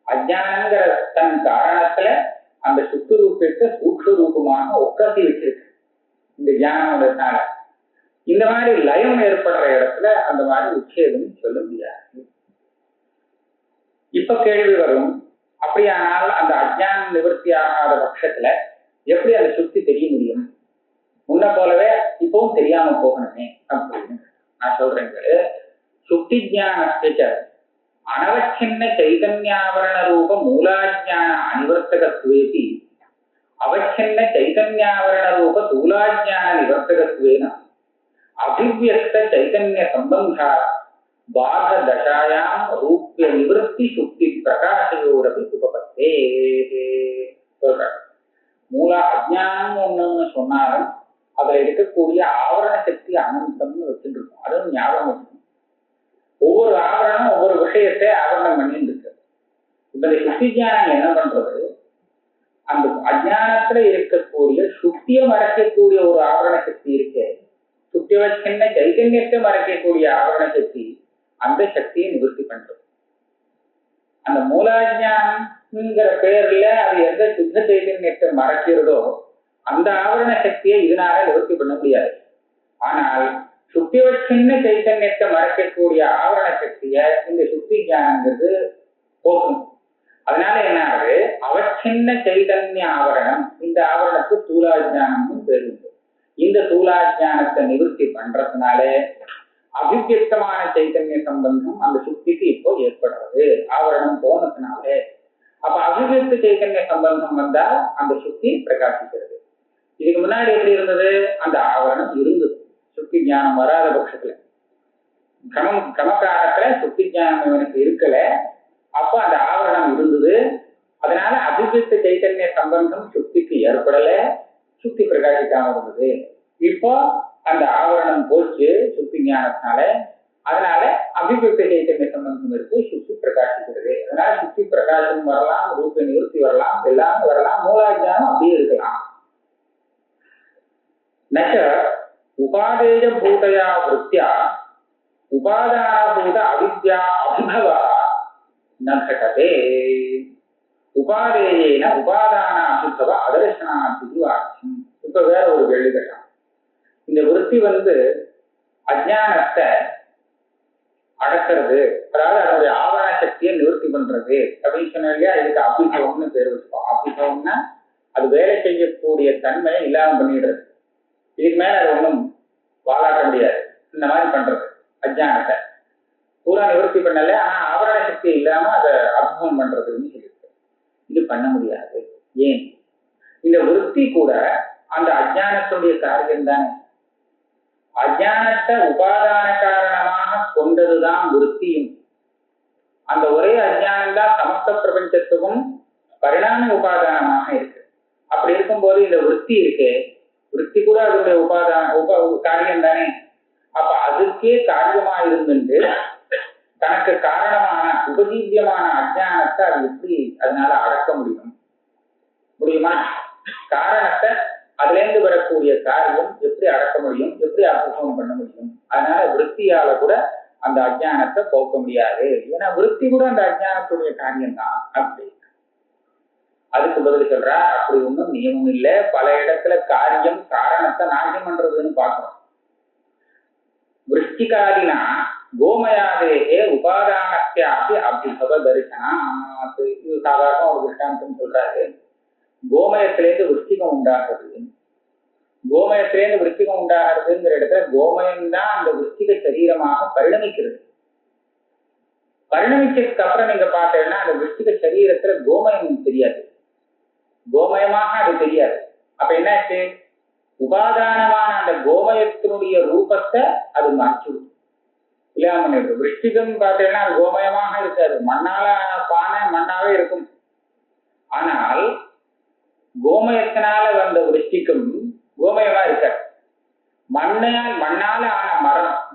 அஜானங்கிற தன் காரணத்துல அந்த சுத்து ரூபத்தை சூக்ஷ்ம ரூபமாக உட்காந்து வச்சிருக்கு இந்த ஞானத்தினால. இந்த மாதிரி லயம் ஏற்படுற இடத்துல அந்த மாதிரி உச்சேதம் சொல்ல முடியாது. இப்ப கேள்வி வரும், அப்படியானால் அந்த அஜ்ஞானம் நிவர்த்தி ஆகாத பட்சத்துல எப்படி அதை சுத்தி தெரிய முடியும்? முன்ன போலவே இப்பவும் தெரியாம போகணுமே அப்படின்னு நான் சொல்றேன். சுத்தி ஞானத்தை அனவச்சின்ன சைதன்யாவரண ரூப மூலாஜ்ஞான அனிவர்த்தகத்வேதி அவச்சின்ன சைதன்யாவரண ரூப தூலாஜ்ஞான நிவர்த்தகத்வேன அபிவ்யக்த சைதன்ய சம்பந்தா பாத தசாயாம் ரூபிய நிவர்த்தி சுக்தி பிரகாசயோரபி உபபத்தே. சொல்ற மூல அஜ்ஞானம் ஒண்ணுன்னு சொன்னாலும் அதுல இருக்கக்கூடிய ஆவரண சக்தி அனந்தம்னு வச்சுட்டு இருக்கும். அதுவும் ஞாபகம் வச்சுக்கணும். ஒவ்வொரு ஆவரணம் ஒவ்வொரு விஷயத்தை ஆவரணம் பண்ணிட்டு இருக்கு. இப்ப இந்த சுத்தி ஞானம் என்ன பண்றது, அந்த அஜ்ஞானத்துல இருக்கக்கூடிய சுத்தியை மறைக்கக்கூடிய ஒரு ஆவரண சக்தி இருக்கு, சுத்திய சின்ன சைதன்யத்தை மறைக்கக்கூடிய ஆவரண சக்தி, அந்த சக்தியை நிவர்த்தி பண்றது. அந்த மூலாஜானம்ங்கிற பெயர்ல அது எந்த சுத்த சைதன்யத்தை மறைக்கிறதோ அந்த ஆவரண சக்தியை இதனால நிவர்த்தி பண்ண முடியாது. ஆனால் சுத்திவச்சின்ன சைத்தன்யத்தை மறைக்கக்கூடிய ஆவரண சக்தியை இந்த சுத்தி ஞானங்கிறது போக்கும். அதனால என்ன ஆகுது, அவச்சின்ன சைதன்ய ஆவரணம், இந்த ஆவரணத்துக்கு தூலாஜானம்னு பேரு. இந்த தூலாஜானத்தை நிவர்த்தி பண்றதுனால அபிவியக்தமான சைத்தன்ய சம்பந்தம் அந்த சுத்திக்கு இப்போ ஏற்படுறது, ஆவரணம் போனதுனால. அப்ப அபிவியக்த சைத்தன்ய சம்பந்தம் வந்தா அந்த சுத்தி பிரகாசிக்கிறது. இதுக்கு முன்னாடி எப்படி இருந்தது, அந்த ஆவரணம் இருந்தது. சுத்தி ஞானம் வராத பட்சத்துல கமக்காலத்துல சுத்தி ஞானம் இவனுக்கு இருக்கல, அப்ப அந்த ஆவரணம் இருந்தது. அதனால அபிவியக்த சைத்தன்ய சம்பந்தம் சுத்திக்கு ஏற்படல, சுத்தி பிரகாசிக்காம இருந்தது. இப்போ அந்த ஆவரணம் போச்சு சுத்தி ஞானத்தினால, அதனால அபிவியக்த சைத்தன்ய சம்பந்தம் இருக்கு, சுத்தி பிரகாசிக்கிறது. அதனால சுத்தி பிரகாசம் வரலாம், ரூப நிவர்த்தி வரலாம், எல்லாமே வரலாம், மூலாஜானம் அப்படியே இருக்கலாம். நச்ச உபாதேய பூதயா விருத்தியா உபாதானபூத அவித்யா அபிபவா நகடதே. உபாதேயேன உபாதான அபிபவ அதர்சனாதி வாக்கியம். இப்ப வேற ஒரு கேள்வி கேட்டான். இந்த விருத்தி அஜ்ஞானத்தை அடக்கிறது, அதாவது அதனுடைய ஆவரண சக்தியை நிவர்த்தி பண்றது அப்படின்னு சொன்னாலே இதுக்கு அபிபவம்னு பேர் வச்சுப்போம். அபிபவம்னா அது வேலை செய்யக்கூடிய தன்மையை இல்லாம பண்ணிடுறது. இதுக்கு மேல அது ஒண்ணும் வாழாட்ட முடியாது. இந்த மாதிரி பண்றது அஜ்ஞானத்தை பூரா நிவர்த்தி பண்ணல, ஆனா ஆவரண சக்தி இல்லாம அதை அபிபவம் பண்றதுன்னு சொல்லியிருக்கு. இது பண்ண முடியாது. ஏன், இந்த விருத்தி கூட அந்த அஜ்ஞானத்துடைய காரியம் தானே. அஜ்ஞானத்தை உபாதான காரணமாக கொண்டதுதான் விருத்தியும். அந்த ஒரே அஜ்ஞானம் தான் சமஸ்த பிரபஞ்சத்துக்கும் பரிணாம உபாதானமாக இருக்கு. அப்படி இருக்கும்போது இந்த விருத்தி இருக்கே, விருத்தி கூட அதனுடைய காரியம் தானே. அப்ப அதுக்கே காரியமா இருந்துட்டு தனக்கு காரணமான உபஜீவியமான அஜ்ஞானத்தை அது எப்படி அதனால அடக்க முடியுமா? காரணத்தை அதுல இருந்து வரக்கூடிய காரியம் எப்படி அடக்க முடியும், எப்படி அபிஷேகம் பண்ண முடியும்? அதனால விருத்தியால கூட அந்த அஜ்ஞானத்தை போக்க முடியாது. ஏன்னா விருத்தி கூட அந்த அஜ்ஞானத்துடைய காரியம் தான். அப்படி அதுக்கு பதில் சொல்றா, அப்படி ஒண்ணும் நியமம் இல்லை. பல இடத்துல காரியம் காரணத்தை நாசம் பண்றதுன்னு பாக்குறோம். விருஷ்டிகாதினா கோமயாதேகே உபாதானத்தியாபி அபிபவ தரிசனாத். இது சாதாரண ஒரு திருஷ்டாந்தம் சொல்றாரு. கோமயத்திலேருந்து விருஷ்டிகம் உண்டாகிறது. கோமயத்திலேருந்து விருஷ்டிகம் உண்டாகிறதுங்கிற இடத்துல கோமயம் தான் அந்த விருஷ்டிக சரீரமாக பரிணமிக்கிறது. பரிணமிச்சதுக்கு அப்புறம் நீங்க பார்த்தீங்கன்னா அந்த விருஷ்டிக சரீரத்துல கோமயம் தெரியாது, கோமயமாக அது தெரியாது. அப்ப என்னாச்சு, உபாதானமான அந்த கோமயத்தினுடைய ரூபத்தை அது மறைச்சுடும், இல்லாம பண்ணிடும். விருஷ்டிகம் பார்த்தீங்கன்னா அது கோமயமாக இருக்காது, மண்ணால பானை மண்ணாவே இருக்கும். ஆனால் கோமயத்தினால வந்த விருஷ்டிக்கும் கோமயமா இருக்காது. மண்ணால ஆன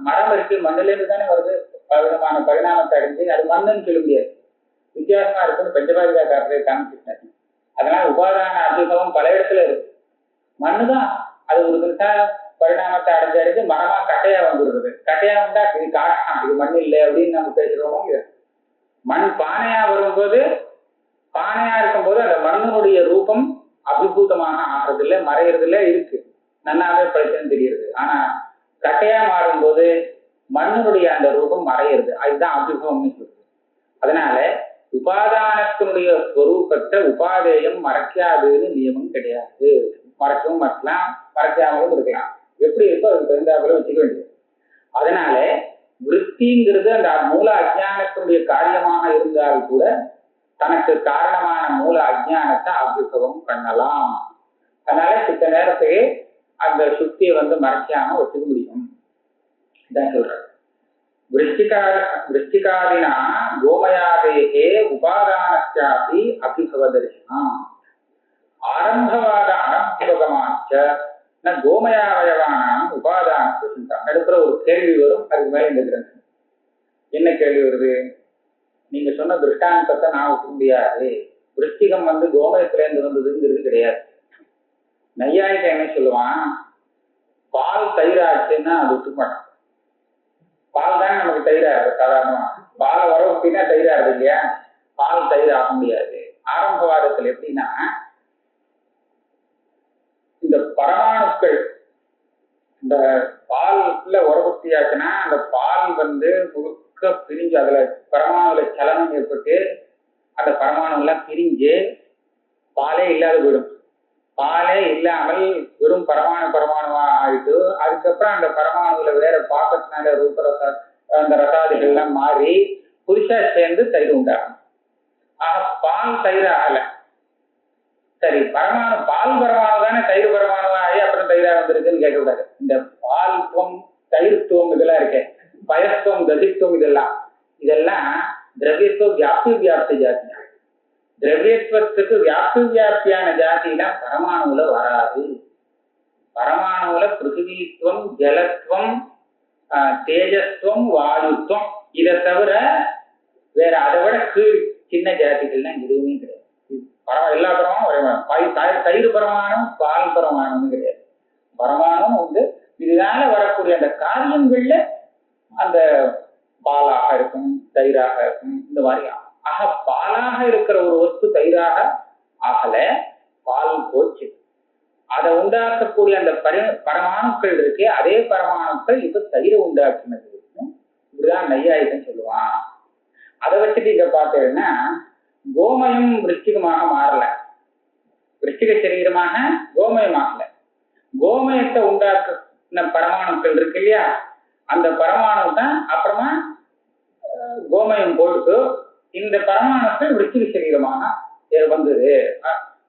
மரம் இருக்கு, மண்ணில இருந்து தானே வருது. பலவிதமான பரிணாமத்தை அடைஞ்சு அது மண்ணுன்னு சொல்ல முடியாது, வித்தியாசமா இருக்குன்னு பஞ்சபாதிகா காட்டுறதை காமிச்சிருக்காரு. அதனால உபாதான அபிபவம் பல இடத்துல இருக்கு. மண்ணுதான் அது ஒரு பரிணாமத்தை அடைஞ்சு மரமா கட்டையா வந்துருக்குது. கட்டையா வந்தா இது காட்டான், இது மண் இல்லை அப்படின்னு நம்ம பேசுறோமோ. மண் பானையா வரும்போது, பானையா இருக்கும்போது அந்த மண்ணினுடைய ரூபம் அபிபூதமாக ஆகிறது இல்லை, மறைகிறது இல்லை, இருக்கு, நன்னாவே படிச்சுன்னு தெரியுது. ஆனா கட்டையா மாறும்போது மண்ணினுடைய அந்த ரூபம் மறையிறது. அதுதான் அபிபவம்னு சொல்றது. அதனால உபாதானத்தினுடைய ஸ்வரூபத்தை உபாதேயம் மறைக்காதுன்னு நியமம் கிடையாது. மறைக்கவும் மறைக்கலாம், மறைக்காமலும் இருக்கலாம், எப்படி இருக்கோ அதுக்கு தகுந்தாப்புல வச்சுக்க வேண்டியது. அதனால விருத்திங்கிறது அந்த மூல அஜ்ஞானத்தினுடைய காரியமாக இருந்தால் கூட தனக்கு காரணமான மூல அஜ்ஞானத்தை அபிஷேகம் பண்ணலாம். அதனால சித்த நேரத்துக்கு அந்த சுத்தியை மறைக்காம வச்சுக்க முடியும். இதான் சொல்றாரு. விருஷ்டிகாதினா கோமயாதேகே உபாதானஸ்யாபி அபிபவ தரிசனம். ஆரம்பவாத அனபிபகமாச்ச கோமயாவயவானாம் உபாதானத்தை சிந்தா. நடுப்புற ஒரு கேள்வி வரும், அதுக்கு மேல இந்த கிரந்தம் என்ன கேள்வி வருது? நீங்க சொன்ன திருஷ்டாந்தத்தை நான் ஒக்க முடியாது. விருஷ்டிகம் கோமயத்திலேருந்து வந்ததுங்கிறது கிடையாது. நையாயிக்க என்ன சொல்லுவான், பால் தயிராச்சுன்னா அது ஒத்துக்க மாட்டான். பால் தானே நமக்கு தயிரா இருக்கு சாதாரணமா. பாலை வர ஊத்தினா தயிரா இருக்கு இல்லையா? பால் தயிர் ஆக முடியாது. ஆரம்பவாதத்துல எப்படின்னா இந்த பரமாணுக்கள் இந்த பால்ல உரபுத்தியாச்சுன்னா அந்த பால் முழுக்க பிரிஞ்சு அதுல பரமாணுல சலனம் ஏற்பட்டு அந்த பரமாணு எல்லாம் பிரிஞ்சு பாலே இல்லாத போயிடும். பாலே இல்லாமல் வெறும் பரமாணுவா ஆயிட்டு அதுக்கப்புறம் அந்த பரமாணுல வேற பாக்கத்தினால ரூபரச அந்த ரசாதிகள் எல்லாம் மாறி புதுசா சேர்ந்து தயிர் உண்டாகும். ஆக பால் தயிர் ஆகல. சரி, பரமாணு பால் பரமாணு தானே தயிர் பரமாணுவா ஆகி அப்புறம் தயிரா வந்திருக்குன்னு கேட்கக்கூடாது. இந்த பால்துவம் தயிர்த்துவம் இதெல்லாம் இருக்கு, பயத்துவம் கதித்துவம் இதெல்லாம் திரவியத்துவம் வியாப்தி ஜாதி. திரவியத்துவத்துக்கு வியாப்தியான ஜாதிலாம் பரமாணுல வராது. பரமாணுல பிருத்திவித்துவம் ஜலத்துவம் தேஜஸ்துவம் வாயுத்துவம் இதை தவிர வேற அதை விட கீழ் சின்ன ஜாதிகள்லாம் எதுவுமே கிடையாது. எல்லா பரமானும் ஒரே தயிர் பரமானும் பால் பரமானும் கிடையாது. பரமானும் இதனால வரக்கூடிய அந்த காரியங்கள்ல அந்த பாலாக இருக்கும், தயிராக இருக்கும், இந்த மாதிரி. ஆக பாலாக இருக்கிற ஒரு வஸ்து தயிராக ஆகல, பால் போச்சு. அதை உண்டாக்கக்கூடிய அந்த பரமாணுக்கள் இருக்கு, அதே பரமாணுக்கள் இப்ப தயிரை உண்டாக்குனது. இப்படிதான் நையாயிரம் சொல்லுவான். அதை வச்சுட்டு இங்க பார்த்தேன்னா கோமயம் விருச்சிகமாக மாறல, விருச்சிக சரீரமாக கோமயம் ஆகல. கோமயத்தை உண்டாக்குன பரமாணுக்கள் இருக்கு இல்லையா, அந்த பரமாணு தான் அப்புறமா கோமயம் போட்டு இந்த பரமாணுக்கள் விருச்சிக சரீரமாக வந்தது.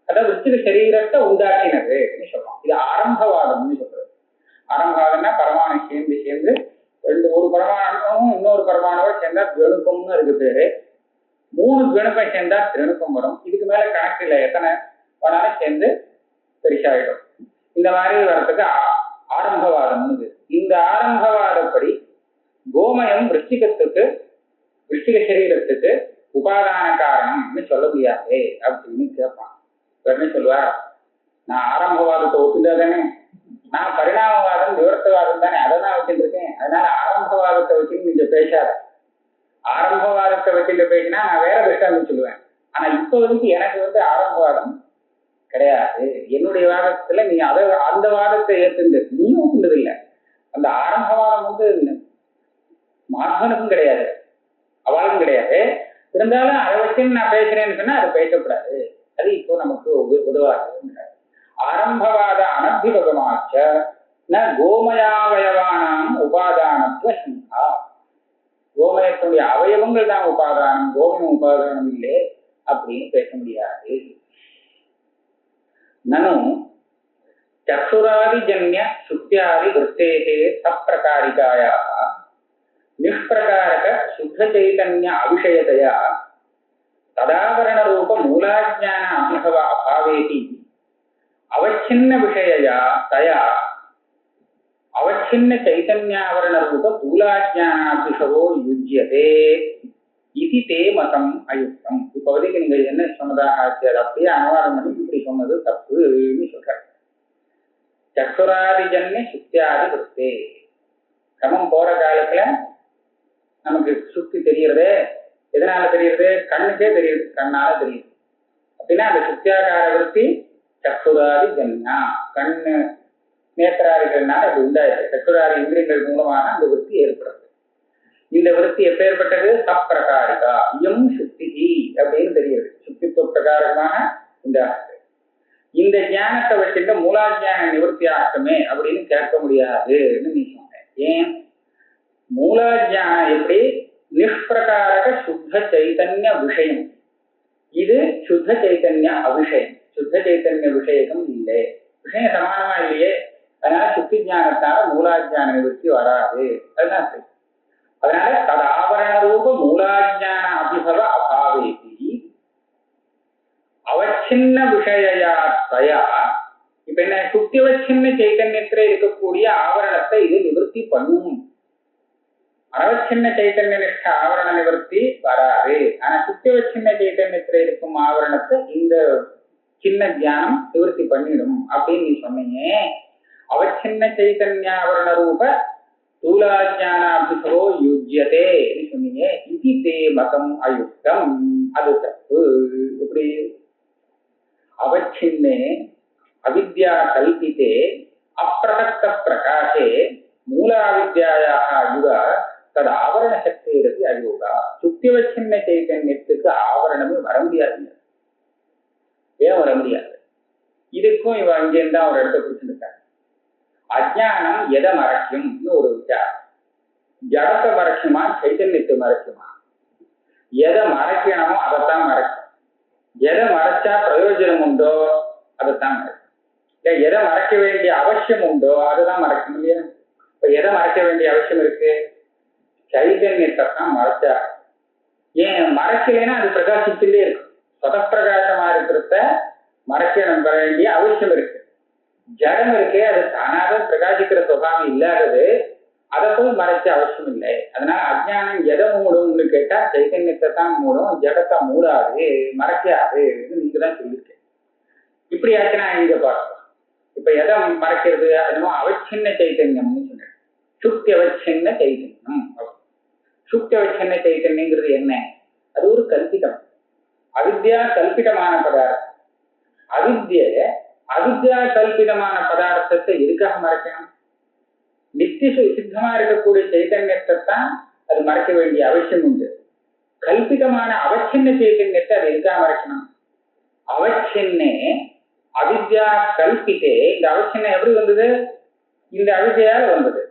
அதாவது விருச்சிக சரீரத்தை உண்டாக்கினதுன்னு சொல்றோம். இது ஆரம்பவாதம்னு சொல்றது. ஆரம்பவாதம்னா பரமாணு சேர்ந்து ஒரு பரமாணுவும் இன்னொரு பரமாணுவோட சேர்ந்தா துவணுக்கம்னு இருக்கு பேரு. 3 துவணுக்கம் சேர்ந்தா திரணுக்கம் வரும். இதுக்கு மேல கணக்கு இல்லை, எத்தனை வேணாலும் சேர்ந்து பெருசாயிடும். இந்த மாதிரி வர்றதுக்கு ஆரம்பவாதம். இந்த ஆரம்பவாதப்படி கோமயம் விருச்சிக சரீரத்துக்கு உபாதான காரணம்னு சொல்ல முடியாது அப்படின்னு கேட்பான். என்ன சொல்லுவா, நான் ஆரம்பவாதத்தை ஒப்புந்தாதானே, நான் பரிணாமவாதம் விவரத்தவாதம் தானே, அதை நான் வச்சுட்டு இருக்கேன். அதனால ஆரம்பவாதத்தை வச்சுன்னு நீங்க பேசாத. ஆரம்பவாதத்தை வச்சுட்டு பேசினா நான் வேற திருஷ்டாந்தம் சொல்லுவேன். ஆனா இப்ப எனக்கு ஆரம்பவாதம் கிடையாது. என்னுடைய வாதத்துல நீ அந்த வாதத்தை ஏத்துண்டு நீயும் ஒத்துண்டது இல்லை. அந்த ஆரம்பவாதம் மார்கனுக்கும் கிடையாது, அவளுக்கும் கிடையாது. இருந்தாலும் அதை வச்சு நான் பேசுறேன்னு சொன்னா அது பேசக்கூடாது. அது இப்போ நமக்கு உதவாது. ஆரம்பவாத அனபிபகமாச்ச ந கோமயாவயவானாம் உபாதானத்துவ சங்கா. கோமயத்துடைய அவயவங்கள் தான் உபாதானம், கோமயம் உபாதானம் இல்லை அப்படின்னு பேச முடியாது. நனு சக்ஷுராதிஜன்ய சுக்தியாதி விருத்தேகே சப்பிரகாரிகாயாக நிஷ்பிரகாரக சுத்த சைதன்ய அவிஷயதையா ததாவரண ரூப மூலாஜ்ஞான அனுபவ அபாவேதி அவச்சின்ன விஷயயா தயா அவச்சின்ன சைதன்யாவரண ரூப மூலாஜ்ஞானாபிஷவோ யுஜ்யதே இது தே மதம் அயுக்தம். இப்போதைக்கு நீங்க என்ன சொன்னதாக ஆச்சு, அது அப்படியே அனுவாதம் பண்ணி இப்படி சொன்னது தப்புன்னு சொல்ற. சக்ஷுராதிஜன்ய சுக்தியாதி விருத்தே. கிரமம் போற காலத்துல நமக்கு சுக்தி தெரியறது எதனால தெரியுது? கண்ணுக்கே தெரியுது, கண்ணால தெரியுது. அப்படின்னா அந்த சுத்தியாகார விருத்தி சக்ஷுராதி ஜன்யா, கண்ணு நேத்திராதிகள்னால அது உண்டாயிருக்கு. சக்ஷுராதி இந்திரியங்கள் மூலமாக அந்த விருத்தி ஏற்படுறது. இந்த விருத்தி எப்ப ஏற்பட்டது? சப்பிரகாரிகா இயம் சுக்தி அப்படின்னு தெரியுது. சுக்தித்துவ பிரகாரமாக உண்டாகுது. இந்த ஞானத்தை வச்சுட்டு மூலாஜான நிவர்த்தி ஆகட்டுமே அப்படின்னு கேட்க முடியாதுன்னு நீ சொன்ன. ஏன்? மூலாஜானம் எப்படி நிஷ்பிரகாரக சுத்த சைதன்ய விஷயம், இது சுத்த சைதன்ய அபிஷயம். சுத்த சைதன்ய விஷயம் இல்லை, விஷயம் சமானமா இல்லையே. அதனால சுத்தி ஞானத்தால மூலாஜான நிவர்த்தி வராது. அதுதான் சரி. அதனால தது ஆவரண ரூப மூலாஜான அபிபவ அபாவேதி அவச்சின்ன விஷயா தயா. இப்ப என்ன, சுத்தியவச்சின்ன சைதன்யத்துல இருக்கக்கூடிய ஆவரணத்தை இது நிவர்த்தி பண்ணும். அவச்சின்ன சைத்தன்ய நிஷ்ட ஆவரண நிவர்த்தி வராது. ஆனா சுத்தியவச்சின்ன சைத்தன்யத்துல இருக்கும் ஆவரணத்தை இந்த சின்ன தியானம் நிவர்த்தி பண்ணிடும் அப்படின்னு நீ சொன்னீங்க. அவச்சின்ன சைத்தன்யாவரண ரூப ஸ்தூலாஜானாபிசோ யுஜ்யதேன்னு சொன்னீங்க. இது தே மதம் அயுக்தம், அது தப்பு. எப்படி? அவச்சின்னே அவித்யா கல்பிதே அப்பிரசக்த பிரகாசே மூலாவித்யாயாக இவ தது ஆவரண சக்தி இருக்கு அயோகா. சுத்தியவச்சின்ன சைத்தன்யத்துக்கு ஆவரணமே வர முடியாது. ஏன் வர முடியாது? இதுக்கும் இவ அங்கேருந்தா ஒரு இடத்த குறிச்சிருக்காங்க. அஜ்ஞானம் எதை மறைக்கும்னு ஒரு விசாரம். ஜடத்தை மறைக்குமா சைத்தன்யத்தை மறைக்குமா? எதை மறைக்கணுமோ அதைத்தான் மறைக்கும். எதை மறைச்சா பிரயோஜனம் உண்டோ அதைத்தான் மறைக்கும். எதை மறைக்க வேண்டிய அவசியம் உண்டோ அதுதான் மறைக்கும் இல்லையா? இப்ப எதை மறைக்க வேண்டிய அவசியம் இருக்கு? சைதன்யத்தை தான் மறைச்சா. ஏன் மறைக்கலைன்னா அது பிரகாசிச்சுட்டே இருக்கும். சொதப்பிரகாசமா இருக்கிறத மறைக்கணும் பெற வேண்டிய அவசியம் இருக்கு. ஜடம் இருக்கே, அது தானாக பிரகாசிக்கிற சுபாவம் இல்லாதது, அதை போய் மறைச்ச அவசியம் இல்லை. அதனால அஜ்ஞானம் எதை மூடும்னு கேட்டா சைதன்யத்தை தான் மூடும், ஜடத்தை மூடாது, மறைக்காது. நீங்க தான் சொல்லியிருக்கேன். இப்படி ஆச்சுன்னா இங்க பார்க்கலாம். இப்ப எதை மறைக்கிறது? அதுவும் அவச்சின்ன சைத்தன்யம்னு சொன்னேன். சுக்தி அவச்சின்ன சைத்தன்யம். சுக்தி அவச்சின்ன சைத்தன்யங்கிறது என்ன? அது ஒரு கல்பிதம். அவித்யா கல்பிதமான பதார்த்தம். அவித்யா கல்பிதமான பதார்த்தத்தை எதுக்காக மறைக்கணும்? நித்திய சித்தமா இருக்கக்கூடிய சைத்தன்யத்தை தான் அது மறைக்க வேண்டிய அவசியம் உண்டு. கல்பிதமான அவச்சின்ன சைத்தன்யத்தை அது எதுக்காக மறைக்கணும்? அவச்சின்னே அவித்யா கல்பித்தே. இந்த அவச்சின்னம் எப்படி வந்தது? இந்த அவித்யால வந்தது.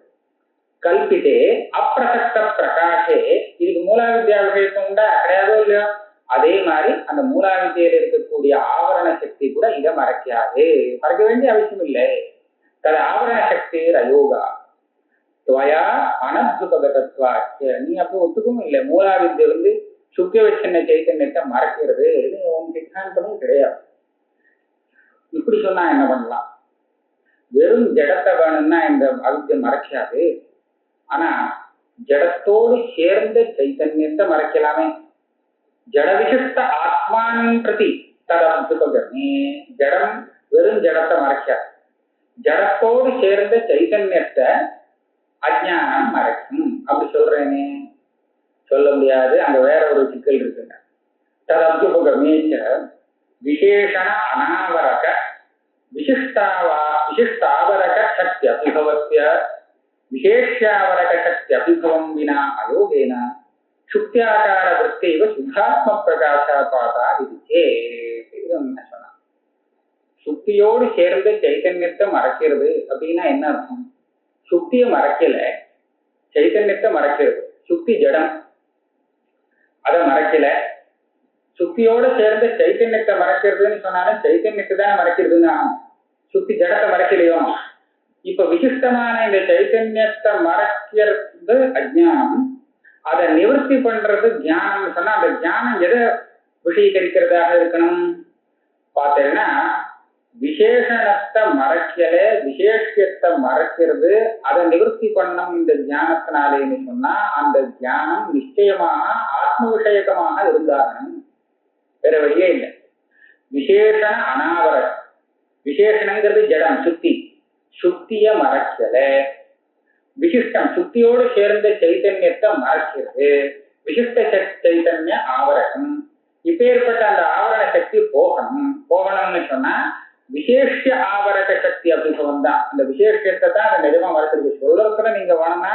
கல்பித்தே அப்பிரசக்த பிரகாசே. இதுக்கு மூலாவித்யா விஷயத்தும் உண்டா? கிடையாதோ இல்லையோ? அதே மாதிரி அந்த மூலாவித்யில இருக்கக்கூடிய ஆவரண சக்தி கூட இதை மறைக்காது. மறைக்க வேண்டிய அவசியம் இல்லை. தது ஆவரண சக்தி அயோகா துவயா அனத்புதகத்வாச்ச. நீ அப்போ ஒத்துக்கவும் இல்லை. மூலாவித்யை வந்து சுக்கியவச்சின்ன சைத்தன்யத்தை மறைக்கிறது உன் சித்தாந்தமும் கிடையாது. இப்படி சொன்னா என்ன பண்ணலாம்? வெறும் ஜடத்தை வேணும்னா இந்த அவித்யை மறைக்காது. ஆனா ஜடத்தோடு சேர்ந்த சைத்தன்யத்தை மறைக்கலாமே. ஜட விசிஷ்ட ஆத்மானம் பிரதி ததத்புதகமே. ஜடம் வெறும் ஜடத்தை மறைக்காது. ஜடத்தோடு சேர்ந்த சைத்தன்யத்தை அஜ்ஞானம் மறைக்கும். அப்படி சொல்றேனே, சொல்ல முடியாது. அங்க வேற ஒரு சிக்கல் இருக்குங்க. ததத்புதகமேச்ச விசேஷண அனாவரக விசிஷ்டாவரக சக்தி அபிபவஸ்ய விசேஷ்யாவரக சக்தி அபிபவம் வினா அயோகேன சுக்தியாகார விற்த்தைவ சுத்தாத்ம பிரகாசபாதா விதிச்சே. என்ன சொன்னா? சுக்தியோடு சேர்ந்த சைத்தன்யத்தை மறைக்கிறது அப்படின்னா என்ன அர்த்தம்? சுக்தியை மறைக்கல, சைத்தன்யத்தை மறைக்கிறது. சுக்தி ஜடம், அதை மறைக்கல. சுக்தியோட சேர்ந்த சைத்தன்யத்தை மறைக்கிறதுன்னு சொன்னாலும் சைத்தன்யத்தை தான் மறைக்கிறதுன்னு ஆகும். சுக்தி ஜடத்தை மறைக்கலையோ? இப்ப விசிஷ்டமான இந்த சைத்தன்யத்தை மறைக்கிறது அஜ்ஞானம், அதை நிவர்த்தி பண்றது ஞானம் சொன்னா அந்த ஞானம் எதை விஷயீகரிக்கிறதாக இருக்கணும் பார்த்தீங்கன்னா, விசேஷணத்தை மறைக்கல, விசேஷத்தை மறைக்கிறது, அதை நிவர்த்தி பண்ணணும் இந்த ஞானத்தினாலேன்னு சொன்னா அந்த ஞானம் நிச்சயமாக ஆத்ம விஷயகமாக இருந்தாகணும். வேற வழியே இல்லை. விசேஷண அனாவர. விசேஷணங்கிறது ஜடம், சுத்தி. சுத்திய மறைக்கல. விசிஷ்டம் சுத்தியோடு சேர்ந்த சைத்தன்யத்தை மறைக்கிறது. விசிஷ்ட சைத்தன்ய ஆவரணம். இப்பேற்பட்ட அந்த ஆவரண சக்தி போகணும்னு சொன்னா விசேஷ ஆவரக சக்தி அபிபவம் தான். அந்த விசேஷத்தை தான் அந்த நிஜமா மறைச்சிருக்கு. சொல்றதுல நீங்க வேணும்னா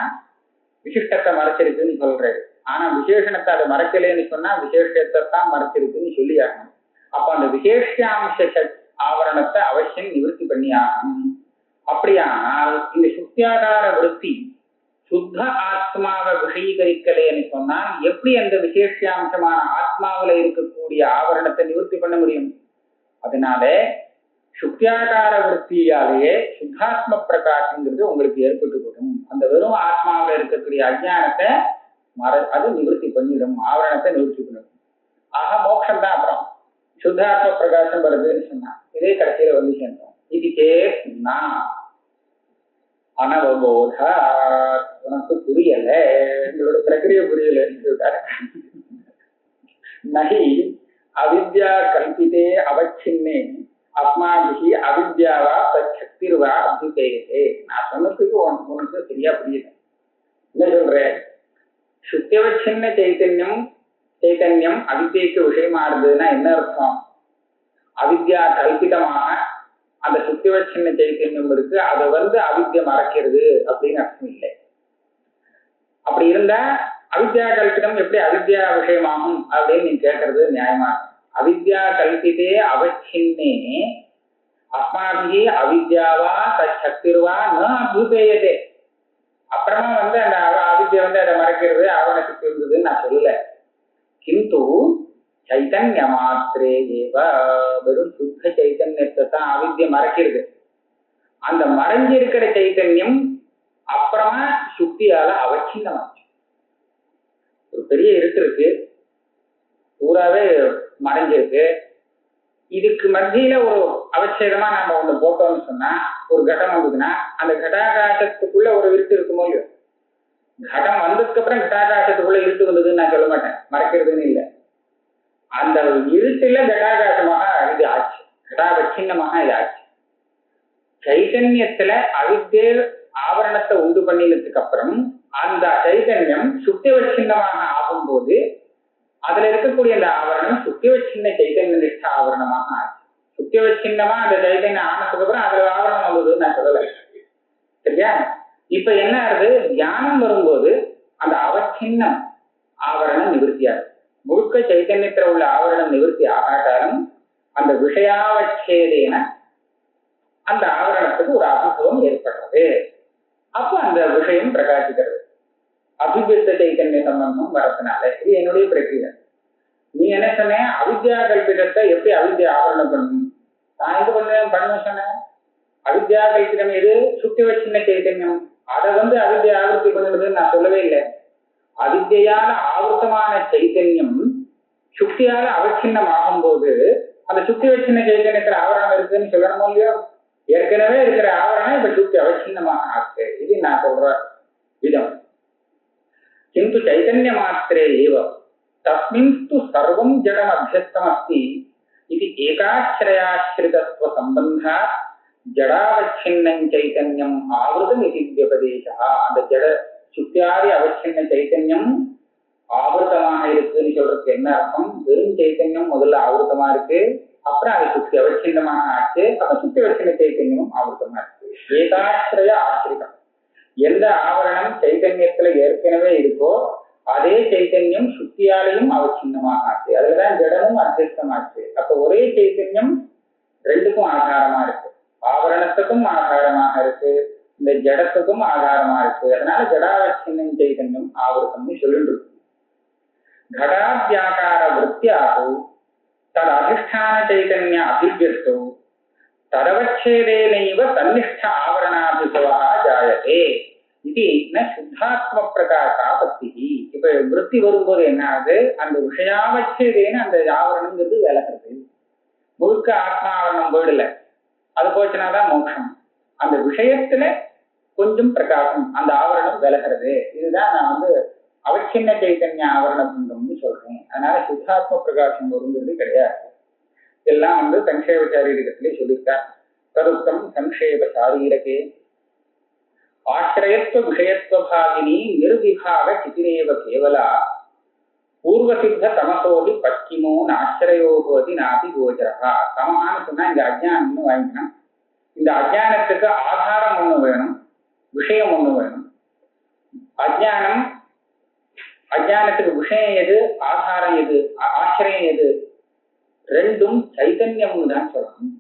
விசிஷ்டத்தை மறைச்சிருக்குன்னு சொல்றாரு. ஆனா விசேஷணத்தை அதை மறைக்கலன்னு சொன்னா விசேஷத்தை தான் மறைச்சிருக்குன்னு சொல்லி ஆகணும். அப்ப அந்த விசேஷாம்ச ஆவரணத்தை அவசியம் நிவர்த்தி பண்ணி ஆகணும். அப்படியானால் இந்த சுத்தியாகார விருத்தி சுத்த ஆத்மாவை விஷயீகரிக்கலைன்னு சொன்னால் எப்படி அந்த விசேஷாம்சமான ஆத்மாவில இருக்கக்கூடிய ஆவரணத்தை நிவர்த்தி பண்ண முடியும்? அதனால சுத்தியாகார விருத்தியாலேயே சுத்தாத்ம பிரகாசங்கிறது உங்களுக்கு ஏற்பட்டுவிடும். அந்த வெறும் ஆத்மாவில இருக்கக்கூடிய அஜ்ஞானத்தை அது நிவர்த்தி பண்ணிடும், ஆவரணத்தை நிவர்த்தி பண்ணிடும். ஆக மோட்சம் தான். அப்புறம் சுத்தாத்ம பிரகாசம் வருதுன்னு சொன்னா இதே கடைசியில வந்து சேர்ந்தோம். இது கேட்னா அனவபோத. உனக்கு புரியல, எங்களோட பிரக்கிரியை புரியலன்னு சொல்லிட்டாரு. நகி அவித்யா கல்பிதே அவச்சின்னே அஸ்மாபிஹி அவித்யாவா தச்சக்திர்வா அபிதேயதே. நான் சொன்னதுக்கு உனக்கு சரியா புரியல. என்ன சொல்றேன்? சுத்தியவச்சின்ன சைத்தன்யம் அவித்யைக்கு விஷயமா இருந்ததுன்னா என்ன அர்த்தம்? அவித்யா கல்பிதமாக அந்த சுத்தியவச்சின்ன சைத்தன்யம் இருக்கு, அதை அவித்யை மறைக்கிறது அப்படின்னு அர்த்தம் இல்லை. அப்படி இருந்தா அவித்யா கல்பிதம் எப்படி அவித்யா விஷயமாகும் அப்படின்னு நீ கேட்கறது நியாயமா? அவித்யா கல்பிதே அவச்சின்னே அஸ்மாபி அவித்யாவா தக்திர்வா ந அபியுபேயதே. அப்புறமா அந்த அவித்யை அதை மறைக்கிறது ஆவரண சக்தி இருந்ததுன்னு நான் சொல்லல. கிந்து சைத்தன்ய மாத்திரே ஏவ, வெறும் சுத்த சைத்தன்யத்தை தான் அவித்யை மறைக்கிறது. அந்த மறைஞ்சிருக்கிற சைத்தன்யம் அப்புறமா சுத்தியால அவச்சின்னமாச்சு. ஒரு பெரிய இருட்டு இருக்கு, பூராவே மறைஞ்சிருக்கு. இதுக்கு மத்தியில ஒரு அவச்சேதமா நம்ம ஒண்ணு போட்டோம்னு சொன்னா, ஒரு கடம் வந்ததுன்னா அந்த கடாகாசத்துக்குள்ள ஒரு இருட்டு இருக்குமோ இல்லையோ. கடம் வந்ததுக்கு அப்புறம் கடாகாசத்துக்குள்ள இருட்டு வந்ததுன்னு நான் சொல்ல மாட்டேன், மறைக்கிறதுன்னு இல்லை. அந்த இருட்டுல கடாகாசமாக இது ஆச்சு, கடாவச்சின்னமாக இது ஆச்சு. சைத்தன்யத்துல அவித்யை ஆவரணத்தை உண்டு பண்ணினதுக்கு அப்புறம் அந்த சைத்தன்யம் சுத்தியவச்சின்னமாக ஆகும்போது அதுல இருக்கக்கூடிய அந்த ஆவரணம் சுத்தியவச்சின்ன சைத்தன்ய நிஷ்ட ஆவரணமாக ஆச்சு. சுத்தியவச்சின்னமா அந்த சைத்தன்யம் ஆனதுக்கு அப்புறம் அதுல ஆவரணம் வந்ததுன்னு நான் சொல்லலை. சரியா? இப்ப என்ன ஆகுது? தியானம் வரும்போது அந்த அவச்சின்னம் ஆவரணம் நிவர்த்தியாகும். முழுக்க சைத்தன்யத்துல உள்ள ஆவரணம் நிவர்த்தி ஆகாட்டாலும் அந்த விஷயாவச்சேதேன அந்த ஆவரணத்துக்கு ஒரு அனுபவம் ஏற்படுறது. அப்ப அந்த விஷயம் பிரகாசிக்கிறது. அபிவிருத்த சைத்தன்ய சம்பந்தம் வரதுனால இது என்னுடைய பிரக்ரியா. நீ என்ன சொன்ன? அவித்யா கல்பிதத்தை எப்படி அவித்யா ஆவரணம் பண்ணணும்? நான் இது பண்ண சொன்னேன். அவித்யா கல்பிதம் எது? சுத்தியவச்சின்ன சைத்தன்யம். அதை அவித்யா ஆவர்த்தி பண்ணுறதுன்னு நான் சொல்லவே இல்லை. அவித்யால ஆவர்த்தமான சைத்தன்யம் சுக்தியால அவச்சின்னம் ஆகும்போது அந்த சுத்தியவச்சின்ன சைத்தன்யத்துல ஆவரணம் இருக்குன்னு சொல்லணுமோ இல்லையோ? ஏற்கனவே இருக்கிற ஆவரணம் இப்ப சுத்தி அவச்சின்னமாக ஆச்சு. இது நான் சொல்ற விதம். किंतु चैतन्य मात्रे एव तस्मिंस्तु सर्वं जडम अभ्यस्तम अस्ति इति एकाश्रयाश्रितत्व संबंधात् जडावच्छिन्नं चैतन्यम आवृतम् इति व्यपदेशः. அந்த ஜட சுத்தியாதி அவச்சின்ன சைத்தன்யம் ஆவృతமாக இருக்குன்னு சொல்றதுக்கு என்ன அர்த்தம்? வெறும் சைத்தன்யம் முதல்ல ஆவృతமா இருக்கு, அப்புறம் அது சுத்தி அவச்சின்னமாக ஆச்சு, அப்ப சுத்தி அவச்சின்ன சைத்தன்யமும் ஆவృతமா இருக்கு. ஏகாஸ்ரய ஆசிரியம். எந்த ஆவரணம் சைத்தன்யத்துல ஏற்கனவே இருக்கோ அதே சைத்தன்யம் சுத்தியாலையும் அவச்சின்னமாக ஆச்சு. அதுலதான் ஜடமும் அத்தியஸ்தமாச்சு. அப்ப ஒரே சைத்தன்யம் ரெண்டுக்கும் ஆதாரமா இருக்கு. ஆவரணத்துக்கும் ஆதாரமாக இருக்கு, இந்த ஜடத்துக்கும் ஆதாரமா இருக்கு. அதனால ஜடாவச்சின்னம் சைத்தன்யம் ஆவருத்தம்னு சொல்லிட்டு இருக்கு. घटाद्याकार वृत्त्याहु तद अधिष्ठान चैतन्य अभिव्यक्तो तदवच्छेदेनैव तन्निष्ठ आवरणाभिभवः जायते इति न शुद्धात्म प्रकाशापत्तिः. இப்ப விருத்தி வரும்போது என்ன ஆகுது? அந்த விஷயாவச்சேதேன அந்த ஆவரணங்கிறது விலகிறது. முழுக்க ஆத்மாவரணம் போயிடல, அது போச்சுனாதான் மோட்சம். அந்த விஷயத்துல கொஞ்சம் பிரகாசம், அந்த ஆவரணம் விலகிறது. இதுதான் நான் அவச்சின்ன சைத்தன்ய ஆவரண பந்தம்னு சொல்றேன். அதனால சுத்தாத்ம பிரகாசம் வருங்கிறது கிடையாது. இதெல்லாம் சங்கேப சாரீரகத்திலே சொல்லியிருக்கார். தருத்தம் சங்கேப சாரீரகே ஆசிரயத்துவ விஷயத்துவ பாகினி நிர்விபாக சிதிரேவ கேவலா பூர்வசித்த தமசோதி பச்சிமோ நாசிரயோகோதி நாபி கோச்சரா. சமகான்னு சொன்னா இந்த அஜ்ஞானம்னு வாங்கிக்கணும். இந்த அஜ்ஞானத்துக்கு ஆதாரம் ஒண்ணு வேணும், விஷயம் ஒண்ணு வேணும். அஜ்ஞானத்துக்கு விஷயம் எது, ஆதாரம் எது, ஆசிரியம் எது? ரெண்டும் சைத்தன்யம் தான் சொல்லணும்.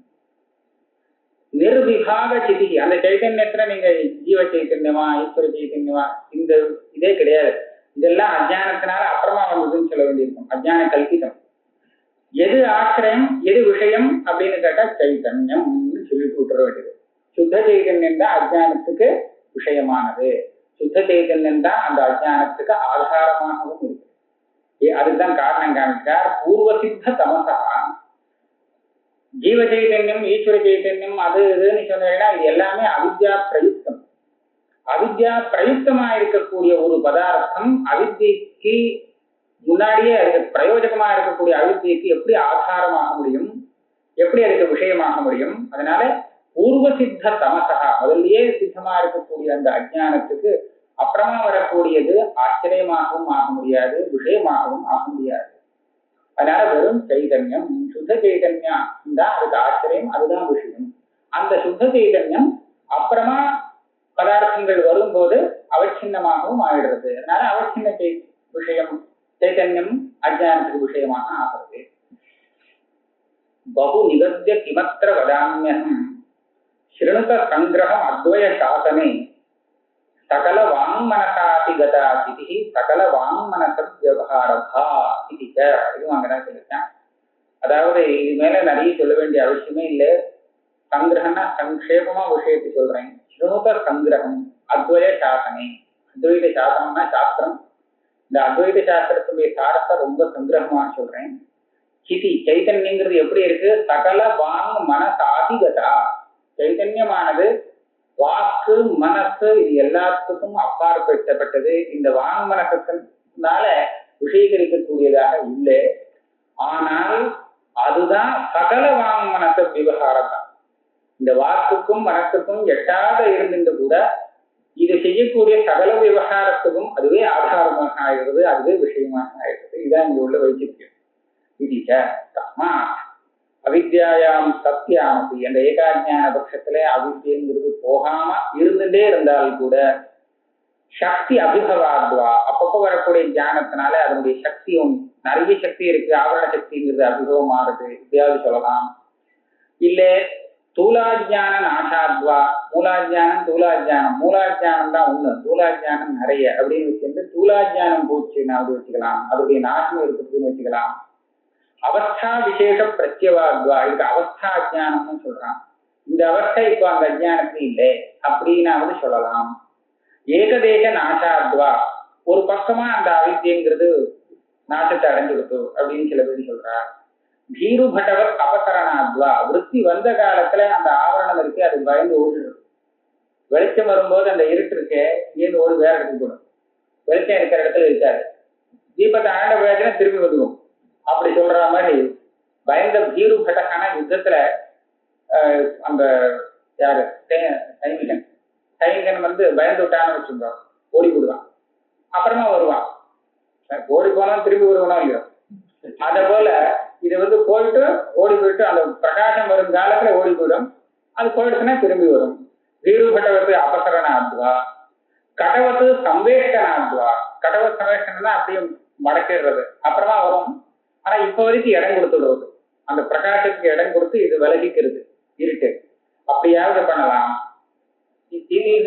நிர்விபாக சிதி, அந்த சைத்தன்யத்துல நீங்க ஜீவ சைத்தன்யமா ஈஸ்வர சைத்தன்யமா இந்த இதே கிடையாது. இதெல்லாம் அஜ்ஞானத்தினால அப்புறமா வந்ததுன்னு சொல்ல வேண்டியிருக்கும். அஜ்ஞான கல்பிதம். எது ஆசிரியம் எது விஷயம் அப்படின்னு கேட்டா சைத்தன்யம் சொல்லிட்டு விட்டுற வேண்டியது. சுத்த சைத்தன்யம் தான் அஜ்ஞானத்துக்கு விஷயமானது, சுத்த சைத்தன்யம் தான் அந்த அஜ்ஞானத்துக்கு ஆதாரமாகவும் இருக்கு. அதுதான் காரணம் காமிச்சார். பூர்வசித்த தமசா ஜீவ சைத்தன்யம் ஈஸ்வர சைத்தன்யம் அது இதுன்னு சொன்னா இது எல்லாமே அவித்யா பிரயுக்தம். அவித்யா பிரயுக்தமா இருக்கக்கூடிய ஒரு பதார்த்தம் அவித்யக்கு முன்னாடியே அதுக்கு பிரயோஜகமா இருக்கக்கூடிய அவித்யக்கு எப்படி ஆதாரமாக முடியும், எப்படி அதுக்கு விஷயமாக முடியும்? அதனால பூர்வ சித்த தமசா முதல்லயே சித்தமா இருக்கக்கூடிய அந்த அஜ்ஞானத்துக்கு அப்புறமா வரக்கூடியது ஆச்சரியமாகவும் ஆக முடியாது, விஷயமாகவும் ஆக முடியாது. அதனால வெறும் சைதன்யம், சுத்த சைதன்யம் தான் அதுக்கு ஆச்சரியம், அதுதான் விஷயம். அந்த சுத்த சைதன்யம் அப்புறமா பதார்த்தங்கள் வரும்போது அவச்சின்னமாகவும் ஆயிடுறது. அதனால அவச்சின்ன விஷயம் சைதன்யம் அஜ்ஞானத்துக்கு விஷயமாக ஆகிறது. பகு நிகத்திய கிமத்திர வதாமியம் ஸ்ருணுத சங்கிரகம் அத்வய சாசனே சகல வாங்மனசாதி கதா சிதி சகல வாங்மனச விவகாரதா சிதிக்க. இதுவும் அங்கதான் சொல்லிட்டேன். அதாவது இது மேல நிறைய சொல்ல வேண்டிய அவசியமே இல்லை. சங்கிரகம்னா சங்கேபமா விஷயத்தை சொல்றேன். ஸ்ருணுத சங்கிரகம் அத்வய சாசனே. அத்வைத சாசனம்னா சாஸ்திரம். இந்த அத்வைத சாஸ்திரத்துடைய சாரத்தை ரொம்ப சங்கிரகமா சொல்றேன். சிதி சைத்தன்யங்கிறது எப்படி இருக்கு? சகல வாங் மனசாதிகதா. சைத்தன்யமானது வாக்கு மனசு இது எல்லாத்துக்கும் அப்பாற்பட்டப்பட்டது. இந்த வாங் மனசத்தினால விஷயீகரிக்கக்கூடியதாக இல்லை. ஆனால் அதுதான் சகல வாங் மனச விவகாரம் தான். இந்த வாக்குக்கும் மனசுக்கும் எட்டாத இருந்துட்டு கூட இது செய்யக்கூடிய சகல விவகாரத்துக்கும் அதுவே ஆதாரமாக ஆகிறது, அதுவே விஷயமாக ஆகிறது. இதுதான் இங்க உள்ள வைச்சிருக்கு. அவித்யாயாம் சத்தியாமதி அந்த ஏகாஜ்ஞான பட்சத்துல அவித்யங்கிறது போகாம இருந்துட்டே இருந்தால் கூட சக்தி அபிபவாத்வா அப்பப்போ வரக்கூடிய ஞானத்தினால அதனுடைய சக்தி நிறைய சக்தி இருக்கு. ஆவரண சக்திங்கிறது அபிபவம் ஆறுது, இப்படியாவது சொல்லலாம். இல்ல தூலாஜான நாசாத்வா மூலாஜானம் தூலாஜானம், மூலாஜானம் தான் ஒண்ணு, தூலாஜானம் நிறைய அப்படின்னு வச்சுட்டு தூலாஜானம் போச்சுன்னு அப்படி வச்சுக்கலாம். அதோடைய நாசம் இருக்குதுன்னு வச்சுக்கலாம். அவஸ்தா விசேஷ பிரத்யவாத்வா இதுக்கு அவஸ்தா அஜானம்னு சொல்றான். இந்த அவஸ்தை இப்போ அந்த அஜானத்துக்கு இல்லை அப்படின்னாவது சொல்லலாம். ஏகதேச நாசாத்வா ஒரு பக்கமா அந்த அவித்யங்கிறது நாசத்தை அடைஞ்சுடுத்து அப்படின்னு சில பேர் சொல்றார். பீருபட்டவர் அபசரணாத்வா விருத்தி வந்த காலத்துல அந்த ஆவரணம் இருக்கு, அது பயந்து ஓடிடும். வெளிச்சம் வரும்போது அந்த இருட்டு இருக்கே இங்கேருந்து ஓடி வேற இடத்துக்கு போடும். வெளிச்சம் இருக்கிற இடத்துல இருக்காது. தீபத்தை ஆண்ட போயாச்சுன்னா திரும்பி வந்துடும். அப்படி சொல்ற மாதிரி பயந்த பீரு பட்டக்கான யுத்தத்துல அந்த யாரு சைனிகன் வந்து பயந்து விட்டான்னு வச்சுருந்தோம், ஓடி போடுவான். அப்புறமா வருவான். ஓடி போனாலும் திரும்பி வருவானோ இல்லையோ, அத போல இது வந்து போயிட்டு ஓடி போயிட்டு அந்த பிரகாசம் வரும் காலத்துல ஓடி போயிடும். அது போயிடுச்சுன்னா திரும்பி வரும். பீருபட்டவத்து அபசரணாத்வா கடவத்து சம்வேஷ்டனாத்வா. கடவ சம்வேஷ்டனா அப்படியே மடக்கிடுறது, அப்புறமா வரும். ஆனா இப்ப வரைக்கும் இடம் கொடுத்துடுறது, அந்த பிரகாசத்துக்கு இடம் கொடுத்து இது விலகிக்கிறது இருக்கு. அப்படியாவது பண்ணலாம்.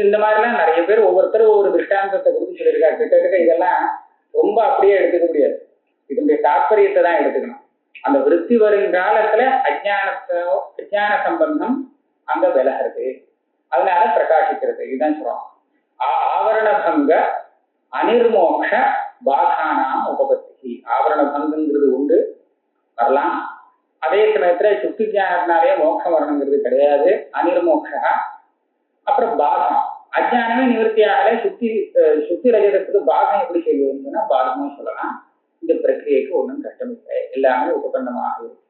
இந்த மாதிரிலாம் நிறைய பேர் ஒவ்வொருத்தரும் ஒவ்வொரு திருஷ்டாந்தத்தை கொடுத்து சொல்லியிருக்காரு. கிட்டத்தட்ட இதெல்லாம் ரொம்ப அப்படியே எடுத்துக்க முடியாது. இதனுடைய தாற்பயத்தை தான் எடுத்துக்கணும். அந்த விருத்தி வரும் காலத்துல அஜ்ஞான சம்பந்தம் அங்க விலகிறது, அதனால பிரகாசிக்கிறது. இதுதான் சொல்றோம். ஆவரண பங்க அனிர்மோக்ஷ பாதானாம் உபபத்தி. ஆவரண பங்குங்கிறது உண்டு, வரலாம். அதே சமயத்துல சுத்தி ஜானத்தினாலே மோட்சம் வரணுங்கிறது கிடையாது. அனிர்மோக்ஷா. அப்புறம் பாகம் அஜ்ஞானமே நிவர்த்தியாகல. சுத்தி ரஜதத்துக்கு பாகம் எப்படி செய்வதுன்னு சொன்னா பாகமும் சொல்லலாம். இந்த பிரக்கிரியைக்கு ஒன்றும் கஷ்டம் இல்லை, எல்லாமே உபபன்னமாக இருக்கு.